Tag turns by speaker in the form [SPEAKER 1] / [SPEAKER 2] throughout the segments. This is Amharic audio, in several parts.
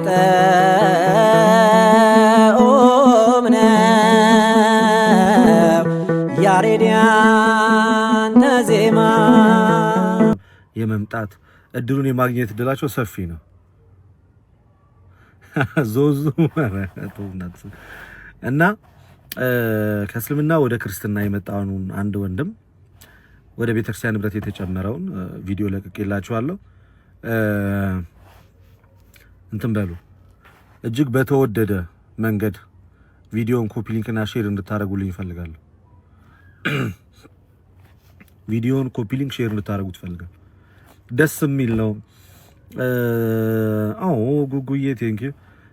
[SPEAKER 1] ጣዕም ነው ያሬድ ያንተ ዜማ።
[SPEAKER 2] የመምጣት እድሉን የማግኘት እድላቸው ሰፊ ነው። ዞዙ እና ከእስልምና ወደ ክርስትና የመጣውን አንድ ወንድም ወደ ቤተክርስቲያን ንብረት የተጨመረውን ቪዲዮ ለቅቄላችኋለሁ። እንትን በሉ እጅግ በተወደደ መንገድ ቪዲዮን ኮፒ ሊንክና ሼር እንድታረጉልኝ ይፈልጋሉ። ቪዲዮን ኮፒ ሊንክ ሼር እንድታረጉት ይፈልጋሉ። ደስ የሚል ነው። ጉጉዬ ቴንክ ዩ።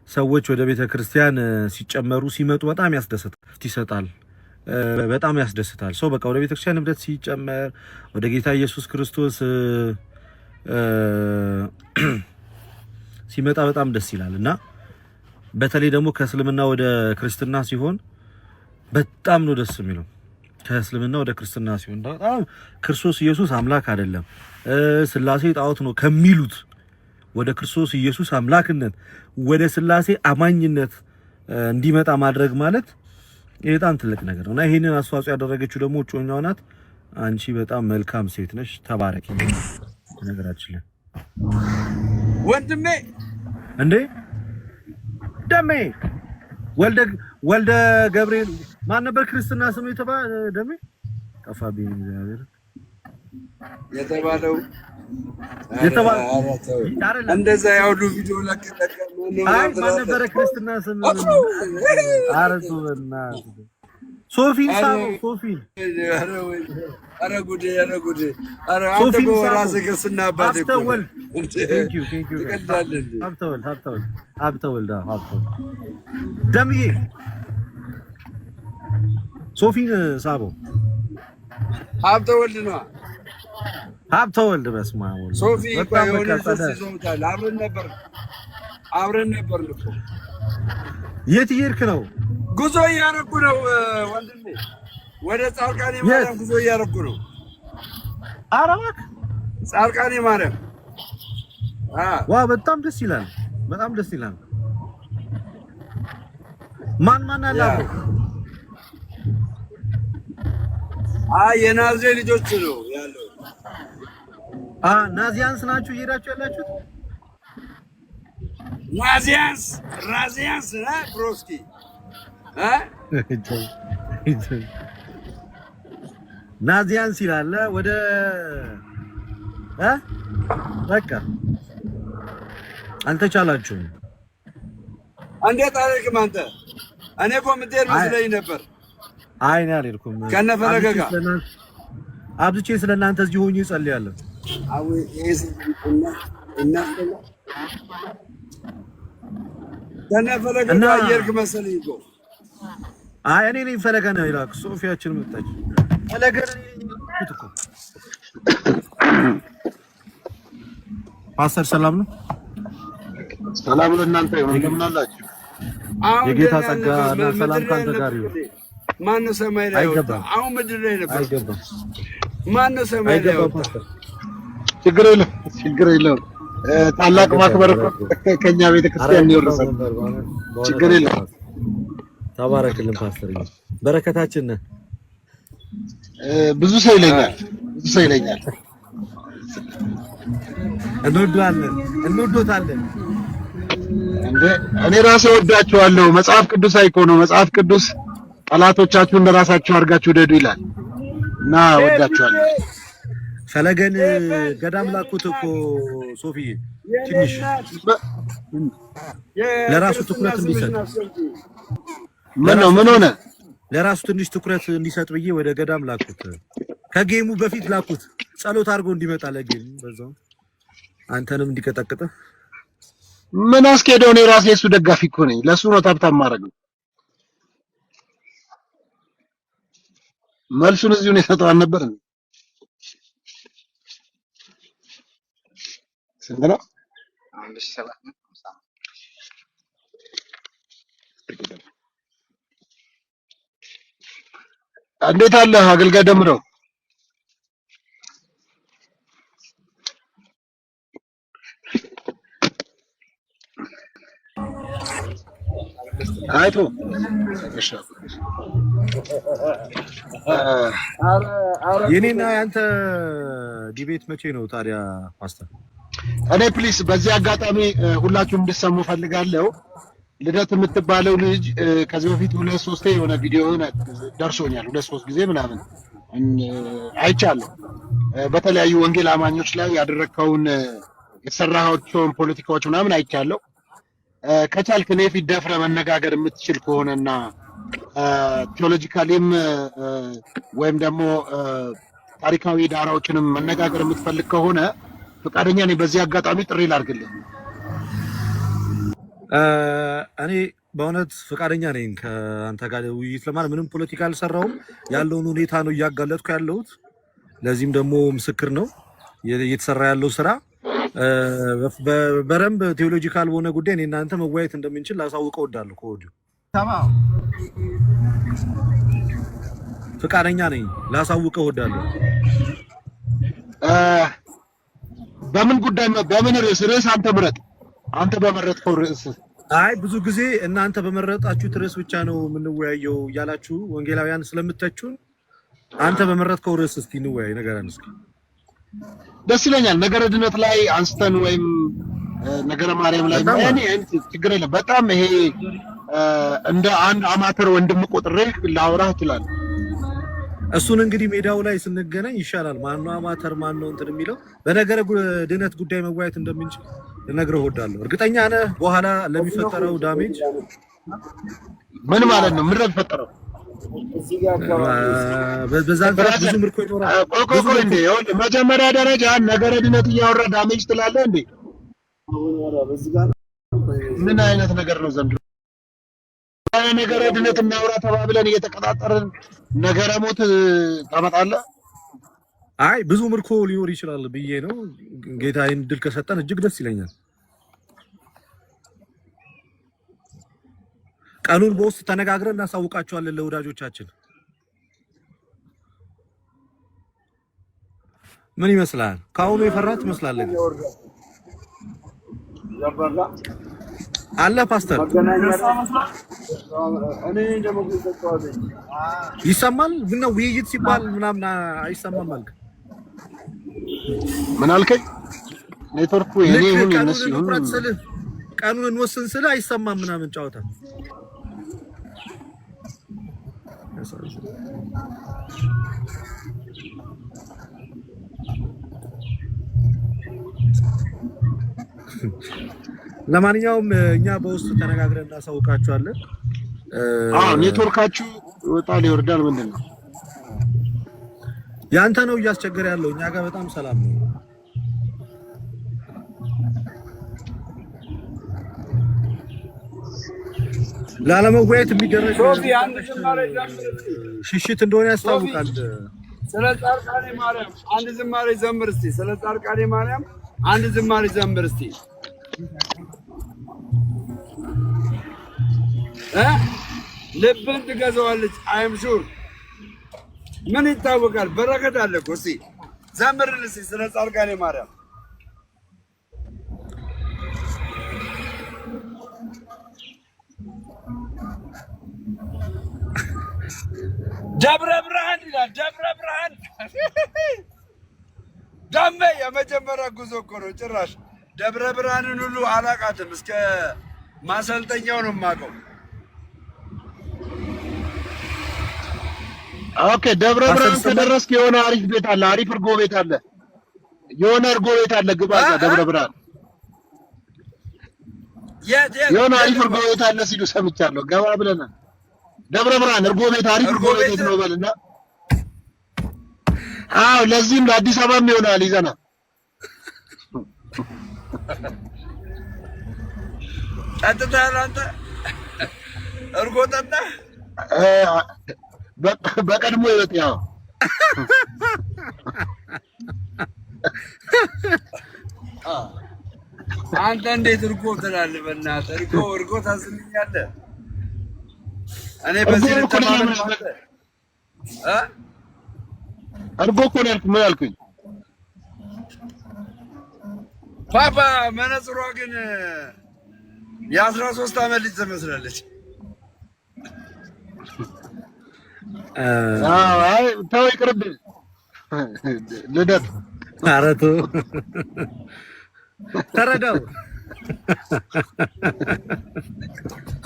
[SPEAKER 2] ሰዎች ወደ ቤተክርስቲያን ሲጨመሩ ሲመጡ በጣም ያስደስታል። በጣም ያስደስታል። ሰው በቃ ወደ ቤተክርስቲያን ንብረት ሲጨመር ወደ ጌታ ኢየሱስ ክርስቶስ ሲመጣ በጣም ደስ ይላል እና በተለይ ደግሞ ከእስልምና ወደ ክርስትና ሲሆን በጣም ነው ደስ የሚለው። ከእስልምና ወደ ክርስትና ሲሆን በጣም ክርስቶስ ኢየሱስ አምላክ አይደለም ስላሴ ጣዖት ነው ከሚሉት ወደ ክርስቶስ ኢየሱስ አምላክነት ወደ ስላሴ አማኝነት እንዲመጣ ማድረግ ማለት በጣም ትልቅ ነገር ነውና ይሄንን አስተዋጽኦ ያደረገችው ደግሞ ጮኛው ናት። አንቺ በጣም መልካም ሴት ነሽ፣ ተባረኪ። ነገራችን ላይ
[SPEAKER 3] ወንድሜ
[SPEAKER 2] እንዴ ደሜ ወልደ ገብርኤል ማን ነበር ክርስትና ስሙ የተባለ ደሜ ጠፋብኝ። እግዚአብሔር
[SPEAKER 3] የተባለው እንደዛ ያውሉ ቪዲዮ ለቀቀ።
[SPEAKER 2] አይ ማን ነበር ክርስትና ስሙ? አረቱ በእናትህ ሶፊን ሳሙ ሶፊን። ኧረ ጉዴ ኧረ አንተ በራስህ ክርስትና አባቴ እኮ ቴንክ ዩ ሀብተወልድ ደምዬ ሶፊን ሳሙ
[SPEAKER 3] ሀብተወልድ ነው።
[SPEAKER 2] ሀብተወልድ በስመ አብ
[SPEAKER 3] ሶፊ የሆነ ይዞታል። አብረን ነበር እኮ።
[SPEAKER 2] የት እየሄድክ ነው?
[SPEAKER 3] ጉዞ እያደረኩ ነው ወንድሜ፣ ወደ ጻድቃኔ ማርያም ጉዞ እያደረኩ ነው።
[SPEAKER 2] ኧረ እባክህ
[SPEAKER 3] ጻድቃኔ ማርያም።
[SPEAKER 2] ዋው በጣም ደስ ይላል፣ በጣም ደስ ይላል። ማን አለ?
[SPEAKER 3] የናዝሬት ልጆች ነው ያለው።
[SPEAKER 2] ናዚያንስ ናችሁ እየሄዳችሁ ያላችሁት?
[SPEAKER 3] ራዚያንስ ብሮስኪ
[SPEAKER 2] ናዚያንስ ይላል። ወደ በቃ አልተቻላችሁም።
[SPEAKER 3] እንዴት አልሄድክም አንተ? እኔ እኮ የምትሄድ መስለኝ ነበር።
[SPEAKER 2] አይ እኔ አልሄድኩም።
[SPEAKER 3] ከነፈለገ ጋር
[SPEAKER 2] አብዝቼ ስለእናንተ እዚህ ሆኜ እጸልያለሁ።
[SPEAKER 3] ከነፈለገ ጋር እየሄድክ መሰለኝ እኮ።
[SPEAKER 2] አይ እኔ ነኝ ፈለገ ነው ይላክ። ሶፊያችን መጣች። ፈለገ እኮ ፓስተር ሰላም ነው።
[SPEAKER 4] ሰላም ለእናንተ ይሁን። እንደምን አላችሁ?
[SPEAKER 2] የጌታ ጸጋና ሰላም ካንተ ጋር ይሁን።
[SPEAKER 3] ማነው ሰማይ ላይ ወጣ? አሁን ምድር ላይ ነበር። አይገባም። ማነው ሰማይ ላይ ወጣ?
[SPEAKER 4] ችግር የለም። ታላቅ ማክበር ከኛ ቤተክርስቲያን ይወርሳል። ችግር የለም።
[SPEAKER 2] ተባረክልን ፓስተር፣ በረከታችን ነህ።
[SPEAKER 4] ብዙ ሰው ይለኛል።
[SPEAKER 2] እንወዶታለን።
[SPEAKER 4] እንዴ እኔ ራሴ ወዳችኋለሁ። መጽሐፍ ቅዱስ አይኮ ነው። መጽሐፍ ቅዱስ ጠላቶቻችሁን ለራሳችሁ አድርጋችሁ ውደዱ ይላል እና ወዳችኋለሁ።
[SPEAKER 2] ፈለገን ገዳም ላኩት እኮ ሶፊዬ፣ ትንሽ ለራሱ ትኩረት እንዲሰጥ።
[SPEAKER 4] ምን ሆነ?
[SPEAKER 2] ለራሱ ትንሽ ትኩረት እንዲሰጥ ብዬ ወደ ገዳም ላኩት። ከጌሙ በፊት ላኩት፣ ጸሎት አድርጎ እንዲመጣ ለጌም፣ በዛው አንተንም እንዲቀጠቅጥ።
[SPEAKER 4] ምን አስኬደው? እኔ ራሴ እሱ ደጋፊ እኮ ነኝ። ለሱ ነው ታብታብ ማድረግ ነው። መልሱን እዚሁ ነው የሰጠው አልነበር እንዴ? ስንት ነው? እንዴት አለ አገልጋይ ደምረው? አይቶ እሺ
[SPEAKER 2] የኔና ያንተ ዲቤት መቼ ነው ታዲያ ፓስተር?
[SPEAKER 4] እኔ ፕሊስ በዚህ አጋጣሚ ሁላችሁም እንድትሰሙ ፈልጋለሁ። ልደት የምትባለው ልጅ ከዚህ በፊት 2-3 የሆነ ቪዲዮ ደርሶኛል። 2-3 ጊዜ ምናምን አይቻለሁ። በተለያዩ ወንጌል አማኞች ላይ ያደረከውን የተሰራቸውን ፖለቲካዎች ምናምን አይቻለሁ። ከቻልክ እኔ ፊት ደፍረህ መነጋገር የምትችል ከሆነና ቴዎሎጂካሊም ወይም ደግሞ ታሪካዊ ዳራዎችንም መነጋገር የምትፈልግ ከሆነ ፈቃደኛ ነኝ። በዚህ አጋጣሚ ጥሪ ላድርግልህ።
[SPEAKER 2] እኔ በእውነት ፈቃደኛ ነኝ ከአንተ ጋር ውይይት ለማለት። ምንም ፖለቲካ አልሰራውም፣ ያለውን ሁኔታ ነው እያጋለጥኩ ያለሁት። ለዚህም ደግሞ ምስክር ነው እየተሰራ ያለው ስራ። በደንብ ቴዎሎጂካል በሆነ ጉዳይ እኔ እናንተ መወያየት እንደምንችል ላሳውቀው እወዳለሁ ከወዲሁ። ፈቃደኛ ነኝ፣ ላሳውቀው እወዳለሁ።
[SPEAKER 4] በምን ጉዳይ በምን ርዕስ አንተ ምረጥ። አንተ በመረጥከው ርዕስ።
[SPEAKER 2] አይ ብዙ ጊዜ እናንተ በመረጣችሁት ርዕስ ብቻ ነው የምንወያየው እያላችሁ ወንጌላውያን ስለምትተቹን አንተ በመረጥከው ርዕስ እስኪ እንወያይ። ነገረን እስኪ።
[SPEAKER 4] ደስ ይለኛል። ነገረ ድነት ላይ አንስተን ወይም ነገረ ማርያም ላይ ችግር የለም። በጣም ይሄ እንደ አንድ አማተር ወንድም ቆጥሬ ላወራህ እችላለሁ።
[SPEAKER 2] እሱን እንግዲህ ሜዳው ላይ ስንገናኝ ይሻላል። ማነው አማተር ማነው እንትን የሚለው በነገረ ድነት ጉዳይ መወያየት እንደምንችል ልነግርህ እወዳለሁ። እርግጠኛ ነህ በኋላ ለሚፈጠረው ዳሜጅ?
[SPEAKER 4] ምን ማለት ነው? ምን ተፈጠረው?
[SPEAKER 2] በዛን ሰዓት ብዙ ምርኮ ይኖራል።
[SPEAKER 4] ቆይ እንዴ መጀመሪያ ደረጃ ነገረ ድነት እያወራ ዳሜጅ ትላለህ እንዴ? ምን አይነት ነገር ነው ዘንድሮ? ነገረ ድነት እናውራ ተባብለን እየተቀጣጠርን ነገረ ሞት ታመጣለህ?
[SPEAKER 2] አይ ብዙ ምርኮ ሊኖር ይችላል ብዬ ነው። ጌታ ይህን ድል ከሰጠን እጅግ ደስ ይለኛል። ቀኑን በውስጥ ተነጋግረን እናሳውቃቸዋለን ለወዳጆቻችን። ምን ይመስላል? ከአሁኑ የፈራት ትመስላለህ አለ ፓስተር። ይሰማል ግን ነው ውይይት ሲባል ምናምን አይሰማም አልክ።
[SPEAKER 4] ምን አልከኝ? ኔትወርኩ የኔ ይሁን የነሱ ይሁን
[SPEAKER 2] ቀኑን እንወስን ስለ አይሰማም ምናምን ጫወታ። ለማንኛውም እኛ በውስጥ ተነጋግረን እናሳውቃችኋለን።
[SPEAKER 4] ኔትወርካችሁ ወጣል ይወርዳል ምንድን ነው?
[SPEAKER 2] ያንተ ነው እያስቸገረ ያለው። እኛ ጋር በጣም ሰላም ነው። ላለመወያየት የሚደረግ ሽሽት እንደሆነ ያስታውቃል።
[SPEAKER 3] ስለ ጻድቃኔ ማርያም አንድ ዝማሬ ዘምር እስቲ። ስለ ጻድቃኔ ማርያም አንድ ዝማሬ ዘምር እስቲ። ልብን ትገዛዋለች። አይም ሹር ምን ይታወቃል? በረከት አለ እኮ። እስቲ ዘምርን እስቲ ስለ ጻድቃኔ ማርያም። ደብረ ብርሃን ይላል። ደብረ ብርሃን ዳሜ የመጀመሪያ ጉዞ እኮ ነው። ጭራሽ ደብረ ብርሃንን ሁሉ አላቃትም። እስከ ማሰልጠኛው ነው የማውቀው።
[SPEAKER 4] ኦኬ ደብረ ብርሃን ከደረስክ የሆነ አሪፍ ቤት አለ፣ አሪፍ እርጎ ቤት አለ፣ የሆነ እርጎ ቤት አለ። ግባ እዛ ደብረ ብርሃን የሆነ አሪፍ እርጎ ቤት አለ ሲሉ ሰምቻለሁ። ገባ ብለናል። ደብረ ብርሃን እርጎ ቤት አሪፍ እርጎ ቤት ነው በልና። አዎ ለዚህም ለአዲስ አበባም ይሆናል ይዘና
[SPEAKER 3] ጠጥተሃል አንተ? እርጎ ጠጣህ?
[SPEAKER 4] በቀድሞ ይወጥ ያው
[SPEAKER 3] አንተ እንዴት እርጎ ትላለህ? በእናትህ እርጎ ታዝልኛለህ? እኔ በዚህ ልተማመን ማለት
[SPEAKER 4] እርጎ እኮ ነው ያልኩህ። ምን አልኩኝ?
[SPEAKER 3] ፓፓ መነጽሯ ግን የ13 ዓመት ልጅ ትመስላለች።
[SPEAKER 4] አይ ተው ይቅርብህ ልደት
[SPEAKER 2] ኧረ ተው ተረዳው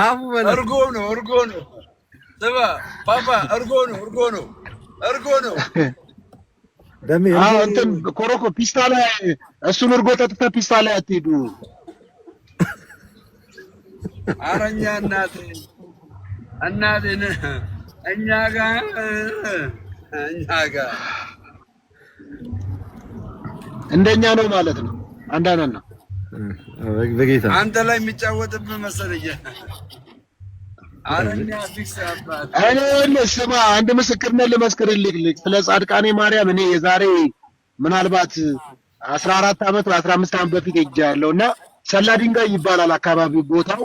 [SPEAKER 2] አቡ በለው
[SPEAKER 3] እርጎ ነው ስማ ፓፓ እርጎ ነው
[SPEAKER 2] ደሜ
[SPEAKER 4] እንትን ኮሮኮ ፒስታ ላይ እሱን እርጎ ጠጥተህ ፒስታ ላይ አትሄዱ።
[SPEAKER 3] አረኛ እናቴን እኛ ጋር እንደኛ
[SPEAKER 4] ነው ማለት ነው። አንዳንድ ነው
[SPEAKER 2] በጌታ
[SPEAKER 3] አንተ ላይ የሚጫወትብህ መሰለኝ። አረኛ ፊክስ አባት
[SPEAKER 4] እኔ ስማ አንድ ምስክርነት ልመስክርልህ ስለ ጻድቃኔ ማርያም እኔ የዛሬ ምናልባት 14 ዓመት ወይ 15 ዓመት በፊት ሄጃለሁና ሰላ ድንጋይ ይባላል አካባቢው ቦታው።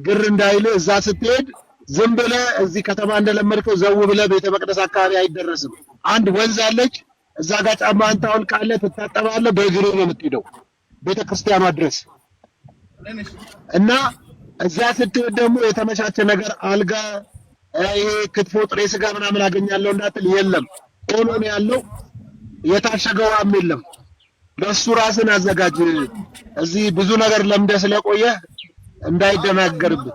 [SPEAKER 4] ግር እንዳይል እዛ ስትሄድ ዝም ብለህ እዚህ ከተማ እንደለመድከው ዘው ብለህ ቤተ መቅደስ አካባቢ አይደረስም። አንድ ወንዝ አለች፣ እዛ ጋር ጫማህን ታወልቃለህ፣ ትታጠባለህ፣ በእግርህ ነው የምትሄደው ቤተ ክርስቲያኗ ድረስ እና እዛ ስትሄድ ደግሞ የተመቻቸ ነገር አልጋ፣ ይሄ ክትፎ፣ ጥሬ ስጋ ምናምን አገኛለሁ እንዳትል የለም። ቆሎ ነው ያለው፣ የታሸገ ውሃም የለም። ለሱ ራስን አዘጋጅ። እዚህ ብዙ ነገር ለምደህ ስለቆየህ እንዳይደናገርብህ።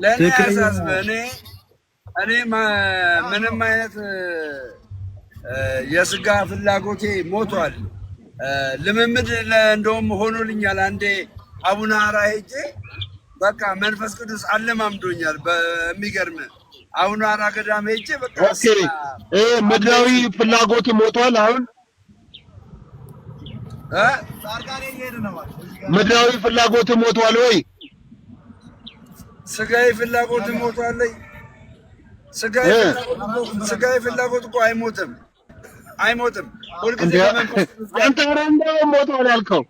[SPEAKER 3] ለኔ አሳስበህ እኔ ምንም አይነት የስጋ ፍላጎቴ ሞቷል። ልምምድ እንደውም ሆኖልኛል። አንዴ አቡነ ሐራ ሄጄ በቃ መንፈስ ቅዱስ አለማምዶኛል። በሚገርም አቡነ ሐራ ገዳም ሄጄ በቃ
[SPEAKER 4] ምድራዊ ፍላጎት ሞቷል። አሁን ምድራዊ ፍላጎት ሞቷል ወይ?
[SPEAKER 3] ስጋዊ ፍላጎት ሞቷል። ስጋዊ ፍላጎት እኮ አይሞትም። ሁልጊዜ
[SPEAKER 4] አንተ እንደው ሞቷል ያልከው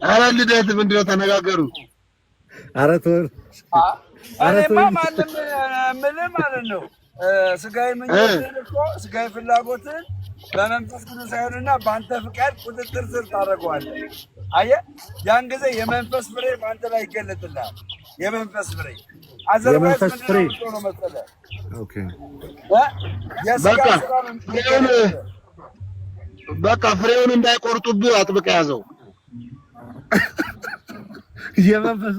[SPEAKER 4] ኧረ ልደት ምንድን ነው? ተነጋገሩ።
[SPEAKER 2] ኧረ ተው
[SPEAKER 3] እኔማ ማንም የምልህ ማለት ነው ስጋዊ ምኞትህን እኮ ስጋዊ ፍላጎትህን በመንፈስ ቅዱስ ሳይሆንና በአንተ ፍቃድ ቁጥጥር ስር ታደርገዋለህ። አየህ፣ ያን ጊዜ የመንፈስ ፍሬ በአንተ ላይ ይገለጥልሃል። የመንፈስ ፍሬ
[SPEAKER 2] የመንፈስ ፍሬ
[SPEAKER 3] ነው መሰለህ።
[SPEAKER 2] ኦኬ
[SPEAKER 4] በቃ ፍሬውን እንዳይቆርጡብህ አጥብቀህ ያዘው።
[SPEAKER 2] የመንፈስ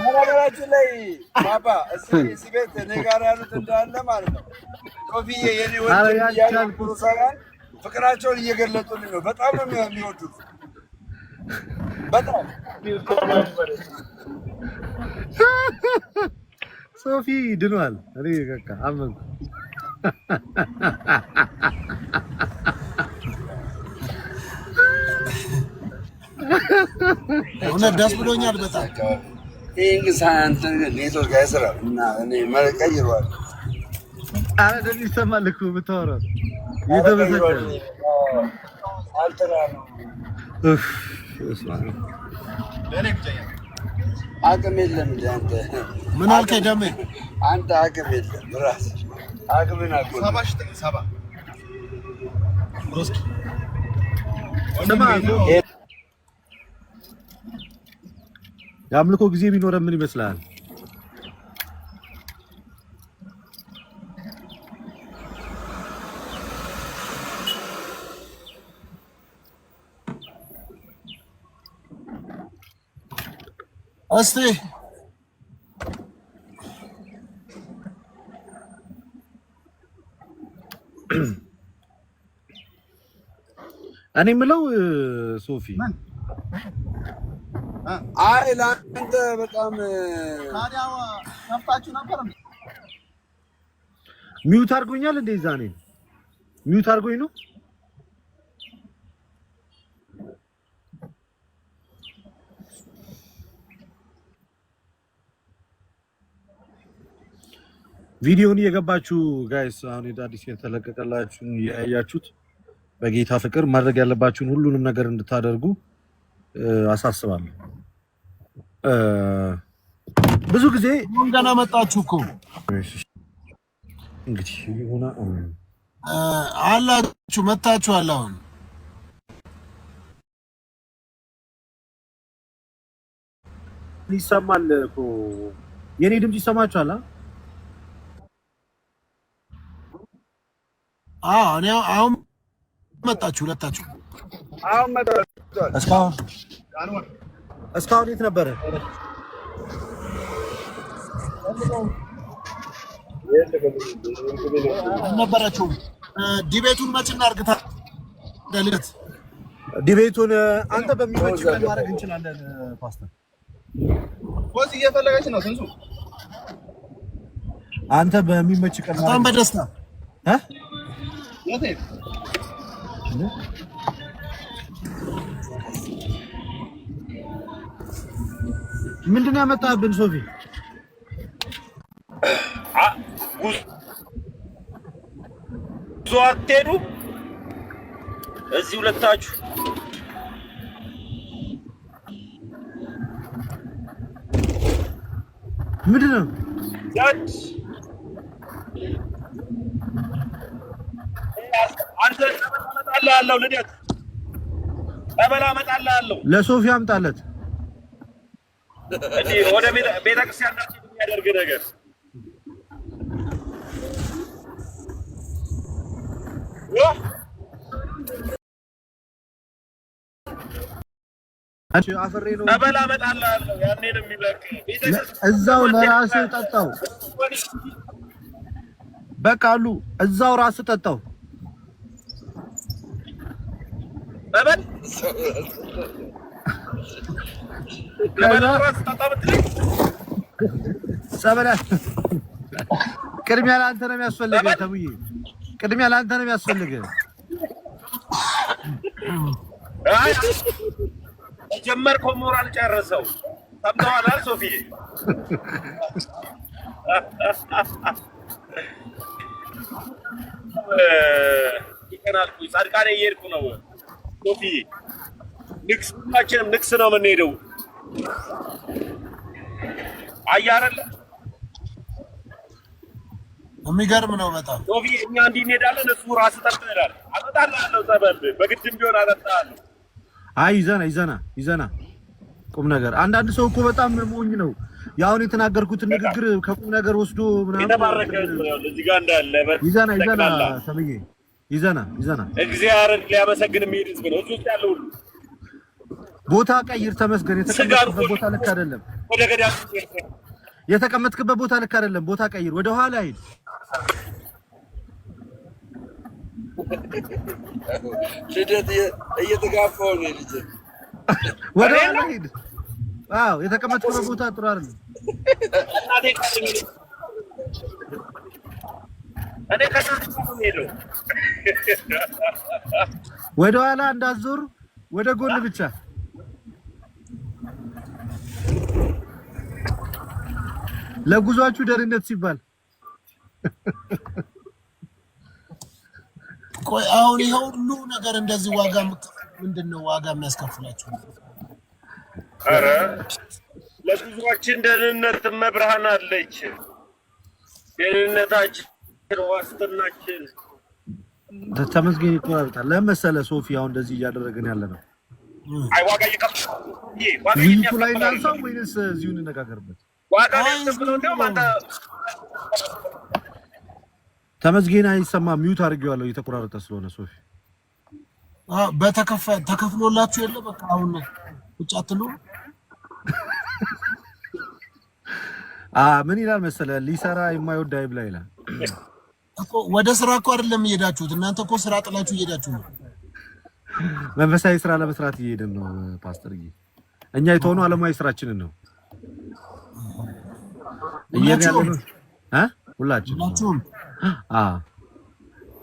[SPEAKER 3] በነገራችን ላይ ባባ እዚህ ቤት እኔ ጋር ያሉት እንዳለ ማለት ነው ቶፊዬ የኔ ወንድም ፍቅራቸውን እየገለጡልኝ ነው። በጣም ነው የሚወዱት። በጣም
[SPEAKER 2] ሶፊ ድኗል። እኔ በቃ አመንኩ።
[SPEAKER 4] እውነት ደስ ብሎኛል በጣም።
[SPEAKER 3] ኢንግሳንት ኔትወርክ አይሰራም እና እኔ ቀይሯል።
[SPEAKER 2] ኧረ ደስ ይሰማል እኮ ብታወራው የተመሰከረ
[SPEAKER 3] አልተራ ነው። አቅም የለም እንደ አንተ
[SPEAKER 4] ምን አልከኝ? ደሜ
[SPEAKER 3] አንተ አቅም የለም ራስ አቅምን ሰባ
[SPEAKER 2] የአምልኮ ጊዜ ቢኖረን ምን ይመስላል?
[SPEAKER 4] እስቲ
[SPEAKER 2] እኔ የምለው ሶፊ
[SPEAKER 3] አይ ለአንተ በጣም ታዲያ ከፍታችሁ ነበር።
[SPEAKER 2] ሚውት አድርጎኛል እንዴ? ዛኔ ሚውት አድርጎኝ ነው። ቪዲዮውን እየገባችሁ ጋይስ አሁን አዲስ የተለቀቀላችሁን ያያችሁት በጌታ ፍቅር ማድረግ ያለባችሁን ሁሉንም ነገር እንድታደርጉ አሳስባለሁ። ብዙ ጊዜ
[SPEAKER 4] ገና መጣችሁ እኮ
[SPEAKER 2] እንግዲህ ሆነ
[SPEAKER 4] አላችሁ መታችኋል አሁን
[SPEAKER 2] ይሰማል እኮ የኔ ድምጽ ይሰማችኋል?
[SPEAKER 4] እኔ አሁን መጣችሁ ሁለታችሁ።
[SPEAKER 3] አሁን መጣችሁ።
[SPEAKER 2] እስካሁን የት ነበረ?
[SPEAKER 4] ነበራችሁ። ዲቤቱን መች እናድርግ? ደልት
[SPEAKER 2] ዲቤቱን አንተ በሚመች ቀን ማድረግ እንችላለን። ፓስተር
[SPEAKER 5] ወስ እየፈለገች ነው ስንሱ
[SPEAKER 2] አንተ በሚመች ቀን
[SPEAKER 4] በጣም በደስታ
[SPEAKER 5] የት
[SPEAKER 2] ምንድን ነው ያመጣብን? ሶፊ
[SPEAKER 6] ጉዞ አትሄዱ እዚህ ሁለታችሁ
[SPEAKER 2] ምንድን ነው
[SPEAKER 6] አንተ አመጣልሃለሁ ልደት ጠበል አመጣልሃለሁ
[SPEAKER 2] ለሶፊ አምጣለት
[SPEAKER 6] እንዴ ወደ ቤተክርስቲያን የሚያደርግ ነገር
[SPEAKER 2] አፈሬ ነው
[SPEAKER 6] ጠበል አመጣልሃለሁ ያኔ ነው የሚበቅ
[SPEAKER 2] እዛው ለራስህ ጠጣው በቃ አሉ እዛው ራስህ ጠጣው
[SPEAKER 6] ጠበል
[SPEAKER 2] ሰበላ ቅድሚያ ለአንተ ነው የሚያስፈልገው ተብዬ ቅድሚያ ለአንተ ነው የሚያስፈልገው
[SPEAKER 6] አይ ጀመርከው ሞራል ጨረሰው ሰምተዋል አይደል ሶፊ ይከናልኩ ጻድቃኔ እየሄድኩ ነው ሶፊ ንግስናችንም ንግስ ነው የምንሄደው አያረለ
[SPEAKER 4] የሚገርም ነው በጣም
[SPEAKER 6] ሶፊ እኛ እንዲህ እንሄዳለን እሱ ራስ ጠርቶ ይላል አመጣልሃለሁ ጠበል በግድም ቢሆን አጠጣለሁ
[SPEAKER 2] አይ ይዘና ቁም ነገር አንዳንድ ሰው እኮ በጣም ሞኝ ነው ያውን የተናገርኩት ንግግር ከቁም ነገር ወስዶ ምናምን
[SPEAKER 6] የተባረከ እዚህ ጋር እንዳለ
[SPEAKER 2] ይዘና ሰምዬ ይዘና
[SPEAKER 6] እግዚአብሔርን ሊያመሰግን የሚሄድ ህዝብ ነው እዚህ ያለው ሁሉ
[SPEAKER 2] ቦታ ቀይር ተመስገን የተቀመጥክበት ቦታ ልክ አይደለም
[SPEAKER 6] ወደ ገዳም
[SPEAKER 2] የተቀመጥክበት ቦታ ልክ አይደለም ቦታ ቀይር ወደ ኋላ ሂድ
[SPEAKER 3] ልደት እየተጋፋው ነው ልጅ
[SPEAKER 2] ወደ ኋላ ሂድ አዎ የተቀመጥክበት ቦታ ጥሩ አይደለም
[SPEAKER 6] እናቴ ካለኝ እኔ ከታች ነው ሄደው
[SPEAKER 2] ወደ ኋላ እንዳዞር ወደ ጎን ብቻ ለጉዟችሁ ደህንነት ሲባል
[SPEAKER 4] ቆይ አሁን ይሄ ሁሉ ነገር እንደዚህ ዋጋ ምንድነው ዋጋ የሚያስከፍላችሁ?
[SPEAKER 6] አረ ለጉዟችን ደህንነት መብርሃን አለች ደህንነታችን ዋስትናችን
[SPEAKER 2] ተመስገን ይቆራርጣል ለመሰለ ሶፊ አሁን እንደዚህ እያደረገን ያለ ነው
[SPEAKER 6] አይ ዋጋ ይከፍላል
[SPEAKER 2] ይሄ ላይ እናንሳው ወይስ እዚሁ እንነጋገርበት
[SPEAKER 6] ዋጋ ይከፍላል እንደው ማታ
[SPEAKER 2] ተመስገን አይሰማ ሚውት አድርጌዋለሁ እየተቆራረጠ ስለሆነ ሶፊ
[SPEAKER 4] ተከፍሎላችሁ የለ በቃ አሁን ቁጭ አትሉ
[SPEAKER 2] ምን ይላል መሰለ ሊሰራ የማይወድ አይብላ ይላል
[SPEAKER 4] እኮ ወደ ስራ እኮ አይደለም እየሄዳችሁት እናንተ እኮ ስራ ጥላችሁ እየሄዳችሁ ነው
[SPEAKER 2] መንፈሳዊ ስራ ለመስራት እየሄድን ነው ፓስተርዬ እኛ የተሆነው ዓለማዊ ስራችንን ነው እየያለን ሁላችንም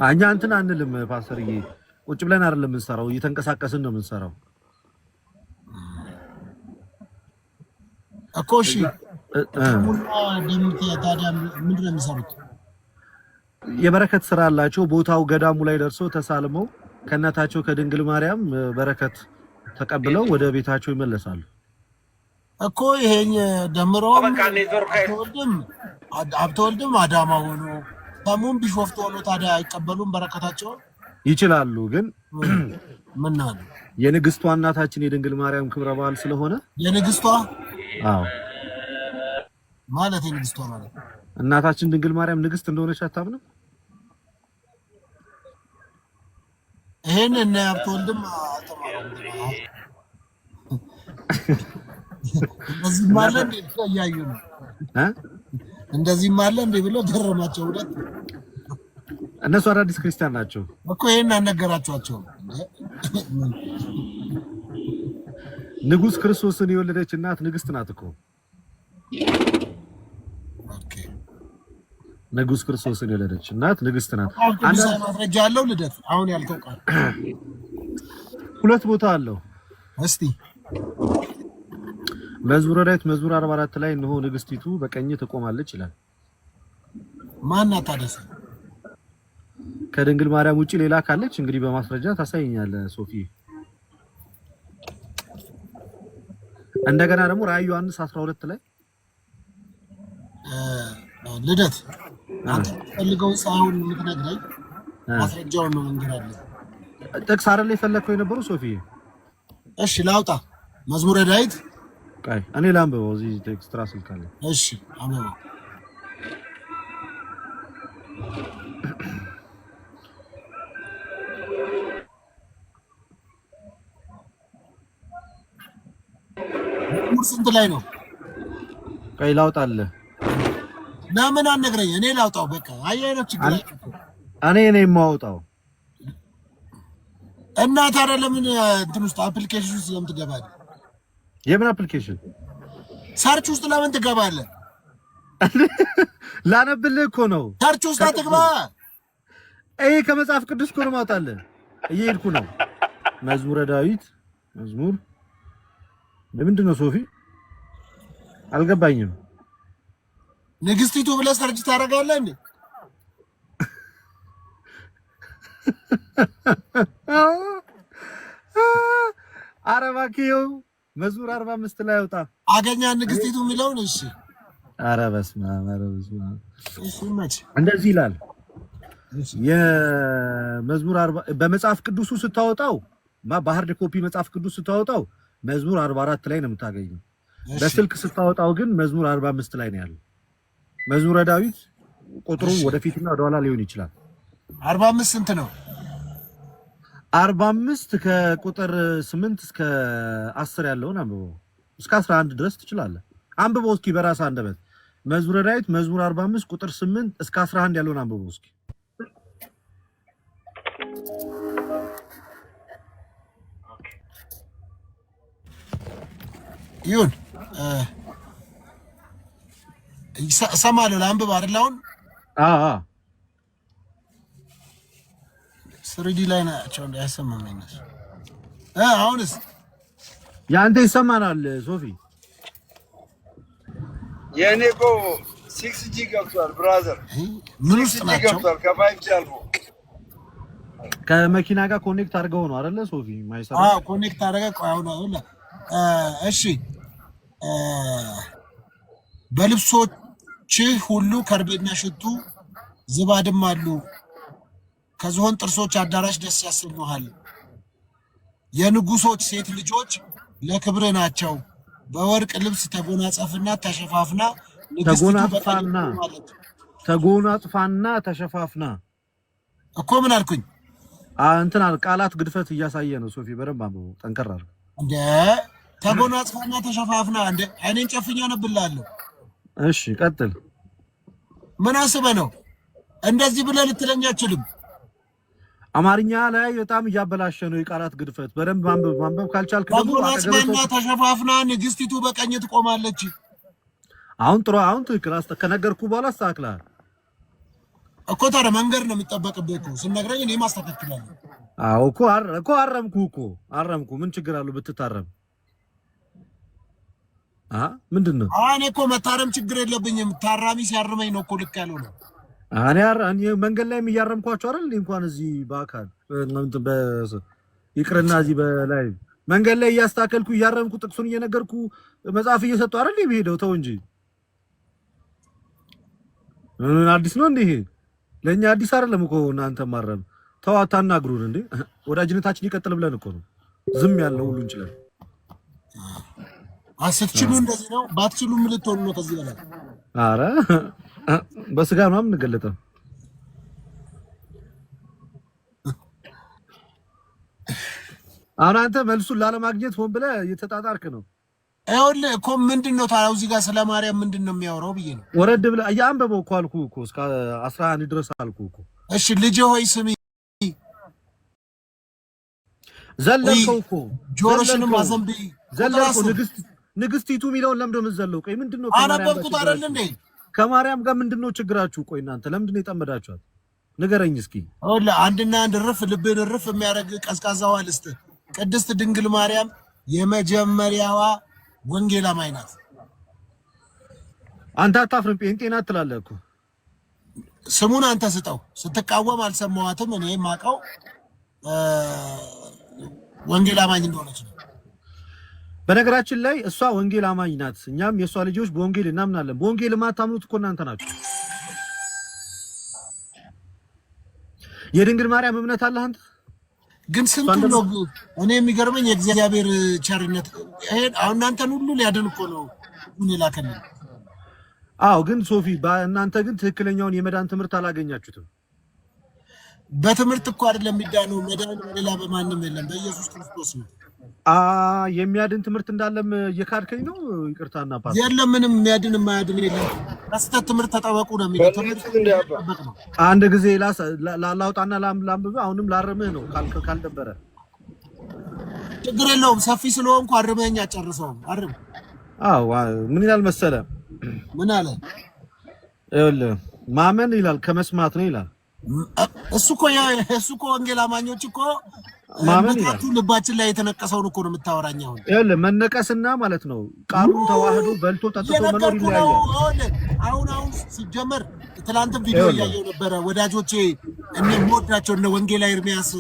[SPEAKER 2] እኛ እንትን አንልም ፓስተርዬ ቁጭ ብለን አይደለም የምንሰራው እየተንቀሳቀስን ነው የምንሰራው
[SPEAKER 4] እኮ እሺ ታዲያ ምንድን ነው የሚሰሩት
[SPEAKER 2] የበረከት ስራ አላቸው ቦታው ገዳሙ ላይ ደርሶ ተሳልመው ከእናታቸው ከድንግል ማርያም በረከት ተቀብለው ወደ ቤታቸው ይመለሳሉ
[SPEAKER 4] እኮ ይሄን ደምሮም አብተወልድም አዳማ ሆኖ ሰሙን ቢሾፍቱ ሆኖ ታዲያ አይቀበሉም በረከታቸው?
[SPEAKER 2] ይችላሉ ግን
[SPEAKER 4] ምን ነው
[SPEAKER 2] የንግስቷ እናታችን የድንግል ማርያም ክብረ በዓል ስለሆነ
[SPEAKER 4] የንግስቷ
[SPEAKER 2] አዎ
[SPEAKER 4] ማለት የንግስቷ ማለት
[SPEAKER 2] እናታችን ድንግል ማርያም ንግስት እንደሆነች አታምንም?
[SPEAKER 4] ይሄን እና ያብተወልድም አልተማረም። እንደዚህ ማለት እንደ ያዩ ነው እንደዚህ ማለት እንደ ብሎ ገረማቸው። ሁለት
[SPEAKER 2] እነሱ አዳዲስ ክርስቲያን ናቸው
[SPEAKER 4] እኮ ይሄን አነገራቸዋቸው።
[SPEAKER 2] ንጉስ ክርስቶስን የወለደች እናት ንግስት ናት እኮ።
[SPEAKER 4] ኦኬ
[SPEAKER 2] ንጉስ ክርስቶስን የወለደች እናት ንግስት ናት።
[SPEAKER 4] አንድ ማስረጃ አለው ልደት አሁን ያልከው ቃል
[SPEAKER 2] ሁለት ቦታ አለው።
[SPEAKER 4] እስቲ
[SPEAKER 2] መዝሙረ ዳዊት መዝሙር 44 ላይ እነሆ ንግስቲቱ በቀኝ ትቆማለች ይላል።
[SPEAKER 4] ማን አታደሰ
[SPEAKER 2] ከድንግል ማርያም ውጪ ሌላ ካለች እንግዲህ በማስረጃ ታሳየኛለህ ሶፊ። እንደገና ደግሞ ራዕይ ዮሐንስ 12 ላይ
[SPEAKER 4] ልደት አንተ ፈልገው ሳይሆን የምትነግረኝ ማስረጃውን ነው እንግዲህ
[SPEAKER 2] ጥቅስ አይደል የፈለከው የነበረው ሶፊ?
[SPEAKER 4] እሺ ላውጣ መዝሙረ ዳዊት
[SPEAKER 2] ቃይ እኔ ላንብበው እዚህ ኤክስትራ ስልክ አለ።
[SPEAKER 4] እሺ አመባ ስንት ላይ ነው?
[SPEAKER 2] ቃይ ላውጣልህ
[SPEAKER 4] ለምን አነግረኝ? እኔ ላውጣው በቃ አየህ ችግር
[SPEAKER 2] እኔ የማውጣው
[SPEAKER 4] እና ታዲያ ለምን እንትን ውስጥ አፕሊኬሽን ውስጥ ለምን ትገባለህ?
[SPEAKER 2] የምን አፕሊኬሽን?
[SPEAKER 4] ሰርች ውስጥ ለምን ትገባለህ?
[SPEAKER 2] ላነብልህ እኮ ነው።
[SPEAKER 4] ሰርች ውስጥ አትግባ።
[SPEAKER 2] ይሄ ከመጽሐፍ ቅዱስ እኮ ነው ማውጣልህ። እየሄድኩ ነው። መዝሙረ ዳዊት መዝሙር ለምንድን ነው ሶፊ? አልገባኝም።
[SPEAKER 4] ንግስቲቱ ብለህ ሰርች ታደርጋለህ እንዴ?
[SPEAKER 2] አረባኪው መዝሙር 45 ላይ አውጣ
[SPEAKER 4] አገኛ ንግስቲቱ የሚለውን። እሺ
[SPEAKER 2] ኧረ በስመ አብ ኧረ በስመ አብ።
[SPEAKER 4] እሺ መች
[SPEAKER 2] እንደዚህ ይላል የመዝሙር 40 በመጽሐፍ ቅዱሱ ስታወጣው በሃርድ ኮፒ መጽሐፍ ቅዱስ ስታወጣው መዝሙር 44 ላይ ነው የምታገኘው። በስልክ ስታወጣው ግን መዝሙር 45 ላይ ነው ያለው። መዝሙረ ዳዊት ቁጥሩ ወደፊትና ወደኋላ ሊሆን ይችላል።
[SPEAKER 4] 45 ስንት ነው?
[SPEAKER 2] 45 ከቁጥር 8 እስከ 10 ያለውን አንብበው። እስከ 11 ድረስ ትችላለህ። አንብበው እስኪ በራስህ አንደበት። መዝሙረ ዳዊት መዝሙር 45 ቁጥር 8 እስከ 11 ያለውን አንብበው እስኪ።
[SPEAKER 4] ይሁን ሰማለሁ። ለአንብብ አይደል አሁን?
[SPEAKER 2] አዎ
[SPEAKER 4] ስሪዲ ላይ ናቸው እንዳያሰማም እነሱ። አሁንስ
[SPEAKER 2] ያንተ ይሰማናል ሶፊ?
[SPEAKER 3] የኔ እኮ 6G ገብቷል ብራዘር።
[SPEAKER 4] ምን ውስጥ ናቸው?
[SPEAKER 3] ገብቷል ከ5G አልፎ
[SPEAKER 2] ከመኪና ጋር ኮኔክት አድርገው ነው አይደለ ሶፊ? ማይሰራ
[SPEAKER 4] ኮኔክት አድርገህ ቆይ አሁን አሁን እሺ በልብሶችህ ሁሉ ከርቤና ሽቱ ዝባድም አሉ። ከዝሆን ጥርሶች አዳራሽ ደስ ያሰኙሃል። የንጉሶች ሴት ልጆች ለክብር ናቸው። በወርቅ ልብስ ተጎናጸፍና ተሸፋፍና
[SPEAKER 2] ተጎናጽፋና ተሸፋፍና
[SPEAKER 4] እኮ ምን አልኩኝ?
[SPEAKER 2] እንትን ቃላት ግድፈት እያሳየ ነው ሶፊ። በደንብ አንብበው ጠንከር አድርገህ
[SPEAKER 4] እንደ ተጎናጽፋና ተሸፋፍና እንደ እኔን ጨፍኛ ነብላለሁ።
[SPEAKER 2] እሺ ቀጥል።
[SPEAKER 4] ምን አስበህ ነው እንደዚህ ብለህ ልትለኝ አትችልም።
[SPEAKER 2] አማርኛ ላይ በጣም እያበላሸ ነው የቃላት ግድፈት። በደንብ ማንበብ ካልቻልክ ደግሞ
[SPEAKER 4] ተጎናጽፋና ተሸፋፍና ንግስቲቱ በቀኝ ትቆማለች።
[SPEAKER 2] አሁን ጥሩ፣ አሁን ትክክል። ከነገርኩ በኋላ አስተካክለሃል
[SPEAKER 4] እኮ። ታዲያ መንገድ ነው የሚጠበቅብህ እኮ ስነግረኝ እኔ ማስተካክላለሁ።
[SPEAKER 2] አዎ እኮ አረምኩ። ምን ችግር አለው ብትታረም? ምንድን ነው?
[SPEAKER 4] እኔ እኮ መታረም ችግር የለብኝም። ታራሚ ሲያርመኝ ነው እኮ ልክ ያለው ነው።
[SPEAKER 2] እኔ መንገድ ላይ እያረምኳቸው አይደል? እንኳን እዚህ በአካል ይቅርና እዚህ በላይ መንገድ ላይ እያስተካከልኩ እያረምኩ ጥቅሱን እየነገርኩ መጽሐፍ እየሰጡ አይደል የሚሄደው? ተው እንጂ አዲስ ነው እንዴ? ለኛ አዲስ አይደለም እኮ እናንተ ማረም ተዋታና ግሩን እንዴ ወዳጅነታችን ይቀጥል ብለን እኮ ነው ዝም ያለው ሁሉ እንችላለን
[SPEAKER 4] አሰትችሉ እንደዚህ ነው ባትችሉ ምን ልትሆኑ ነው ከዚህ በላይ
[SPEAKER 2] አረ በስጋ ነው የምንገለጠው አንተ መልሱን ላለማግኘት ሆን ብለህ እየተጣጣርክ ነው
[SPEAKER 4] አይወለ እኮ ምንድነው ታዲያ እዚህ ጋር ስለ ማርያም ምንድነው የሚያወራው ብዬ ነው
[SPEAKER 2] ወረድ ብለህ ያንበበው እኮ አልኩህ እኮ እስከ 11 ድረስ አልኩህ እኮ
[SPEAKER 4] እሺ ልጅ ሆይ ስሚ
[SPEAKER 2] ዘለልከው እኮ
[SPEAKER 4] ጆሮሽንም አዘንቢ
[SPEAKER 2] ዘለልከው ንግስቲቱ ሚለውን ለምንድነው የምትዘለው ቆይ ምንድነው
[SPEAKER 4] አነበብኩት አይደል እንዴ
[SPEAKER 2] ከማርያም ጋር ምንድነው ችግራችሁ ቆይ እናንተ ለምንድነው የጠመዳችኋት ንገረኝ እስኪ
[SPEAKER 4] ወላ አንድና አንድ ርፍ ልብን ርፍ የሚያደርግ ቀዝቃዛዋ ልስት ቅድስት ድንግል ማርያም የመጀመሪያዋ ወንጌላማይ ናት
[SPEAKER 2] አንተ አታፍርም ጴንጤና ትላለህ እኮ
[SPEAKER 4] ስሙን አንተ ስጠው ስትቃወም አልሰማዋትም እኔ ማቀው ወንጌላማኝ እንደሆነች ነው
[SPEAKER 2] በነገራችን ላይ እሷ ወንጌላማኝ ናት እኛም የሷ ልጆች በወንጌል እናምናለን በወንጌል ማታምኑት እኮ እናንተ ናችሁ የድንግል ማርያም እምነት አለ አንተ
[SPEAKER 4] ግን ስንቱ ነው እኔ የሚገርመኝ የእግዚአብሔር ቸርነት አሁን እናንተን ሁሉ ሊያድን እኮ ነው ምን ይላከኝ
[SPEAKER 2] አዎ ግን ሶፊ እናንተ ግን ትክክለኛውን የመዳን ትምህርት አላገኛችሁትም
[SPEAKER 4] በትምህርት እኮ አይደለም የሚዳነው መዳን ሌላ በማንም የለም በኢየሱስ ክርስቶስ ነው
[SPEAKER 2] የሚያድን ትምህርት እንዳለም እየካድከኝ ነው ይቅርታና ፓስ
[SPEAKER 4] የለም ምንም የሚያድን የማያድን የለም አስተት ትምህርት ተጠበቁ ነው የሚለው ትምህርት ነው
[SPEAKER 2] አንድ ጊዜ ላውጣና ላምብብ አሁንም ላርምህ ነው ካልደበረ
[SPEAKER 4] ችግር የለውም ሰፊ ስለሆንኩ አርመኛ ጨርሰው አርም
[SPEAKER 2] አዎ ምን ይላል መሰለ
[SPEAKER 4] ምን አለ
[SPEAKER 2] ይኸውልህ ማመን ይላል ከመስማት ነው ይላል
[SPEAKER 4] እሱ እኮ ወንጌል አማኞች እኮ
[SPEAKER 2] ማመን ይላል
[SPEAKER 4] ልባችን ላይ የተነቀሰውን እኮ ነው የምታወራኛው
[SPEAKER 2] ይኸውልህ መነቀስና ማለት ነው ቃሉን ተዋህዶ በልቶ ጠጥቶ መኖር ይለያያል
[SPEAKER 4] አሁን ሲጀመር ትላንትም ቪዲዮ እያየሁ ነበረ ወዳጆቼ እኔ ሞዳቸው እነ ወንጌላዊ ኤርሚያስ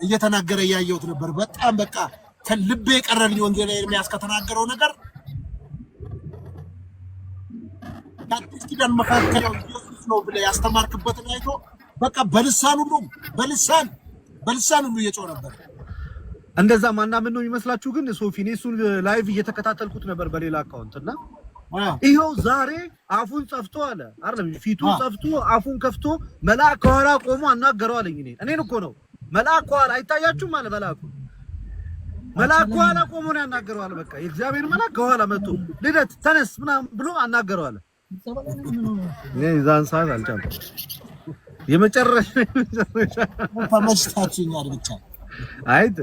[SPEAKER 4] እየተናገረ እያየሁት ነበር በጣም በቃ ከልቤ የቀረልኝ ወንጌላዊ ኤርሚያስ ከተናገረው ነገር ታዲያ ኪዳን መካከል ኢየሱስ ነው ብለህ ያስተማርክበትን አይቶ በቃ በልሳን ሁሉ እየጮህ ነበር
[SPEAKER 2] እንደዛ ማናምን ነው የሚመስላችሁ ግን ሶፊ እሱን ላይቭ እየተከታተልኩት ነበር በሌላ አካውንትና ይሄው ዛሬ አፉን ጸፍቶ አለ አይደል ፊቱን ጸፍቶ አፉን ከፍቶ መልአክ ከኋላ ቆሞ አናገረው አለኝ እኔን እኮ ነው መልአክ ከኋላ አይታያችሁም አለ መልአክ ከኋላ ቆሞ ነው ያናገረው አለ በቃ የእግዚአብሔር መልአክ ከኋላ መጥቶ ልደት ተነስ ምናምን ብሎ አናገረው አለ ዛን ሰዓት አልቻልኩም የመጨረሻ
[SPEAKER 4] ተመችታችኛል ብቻ
[SPEAKER 2] አይት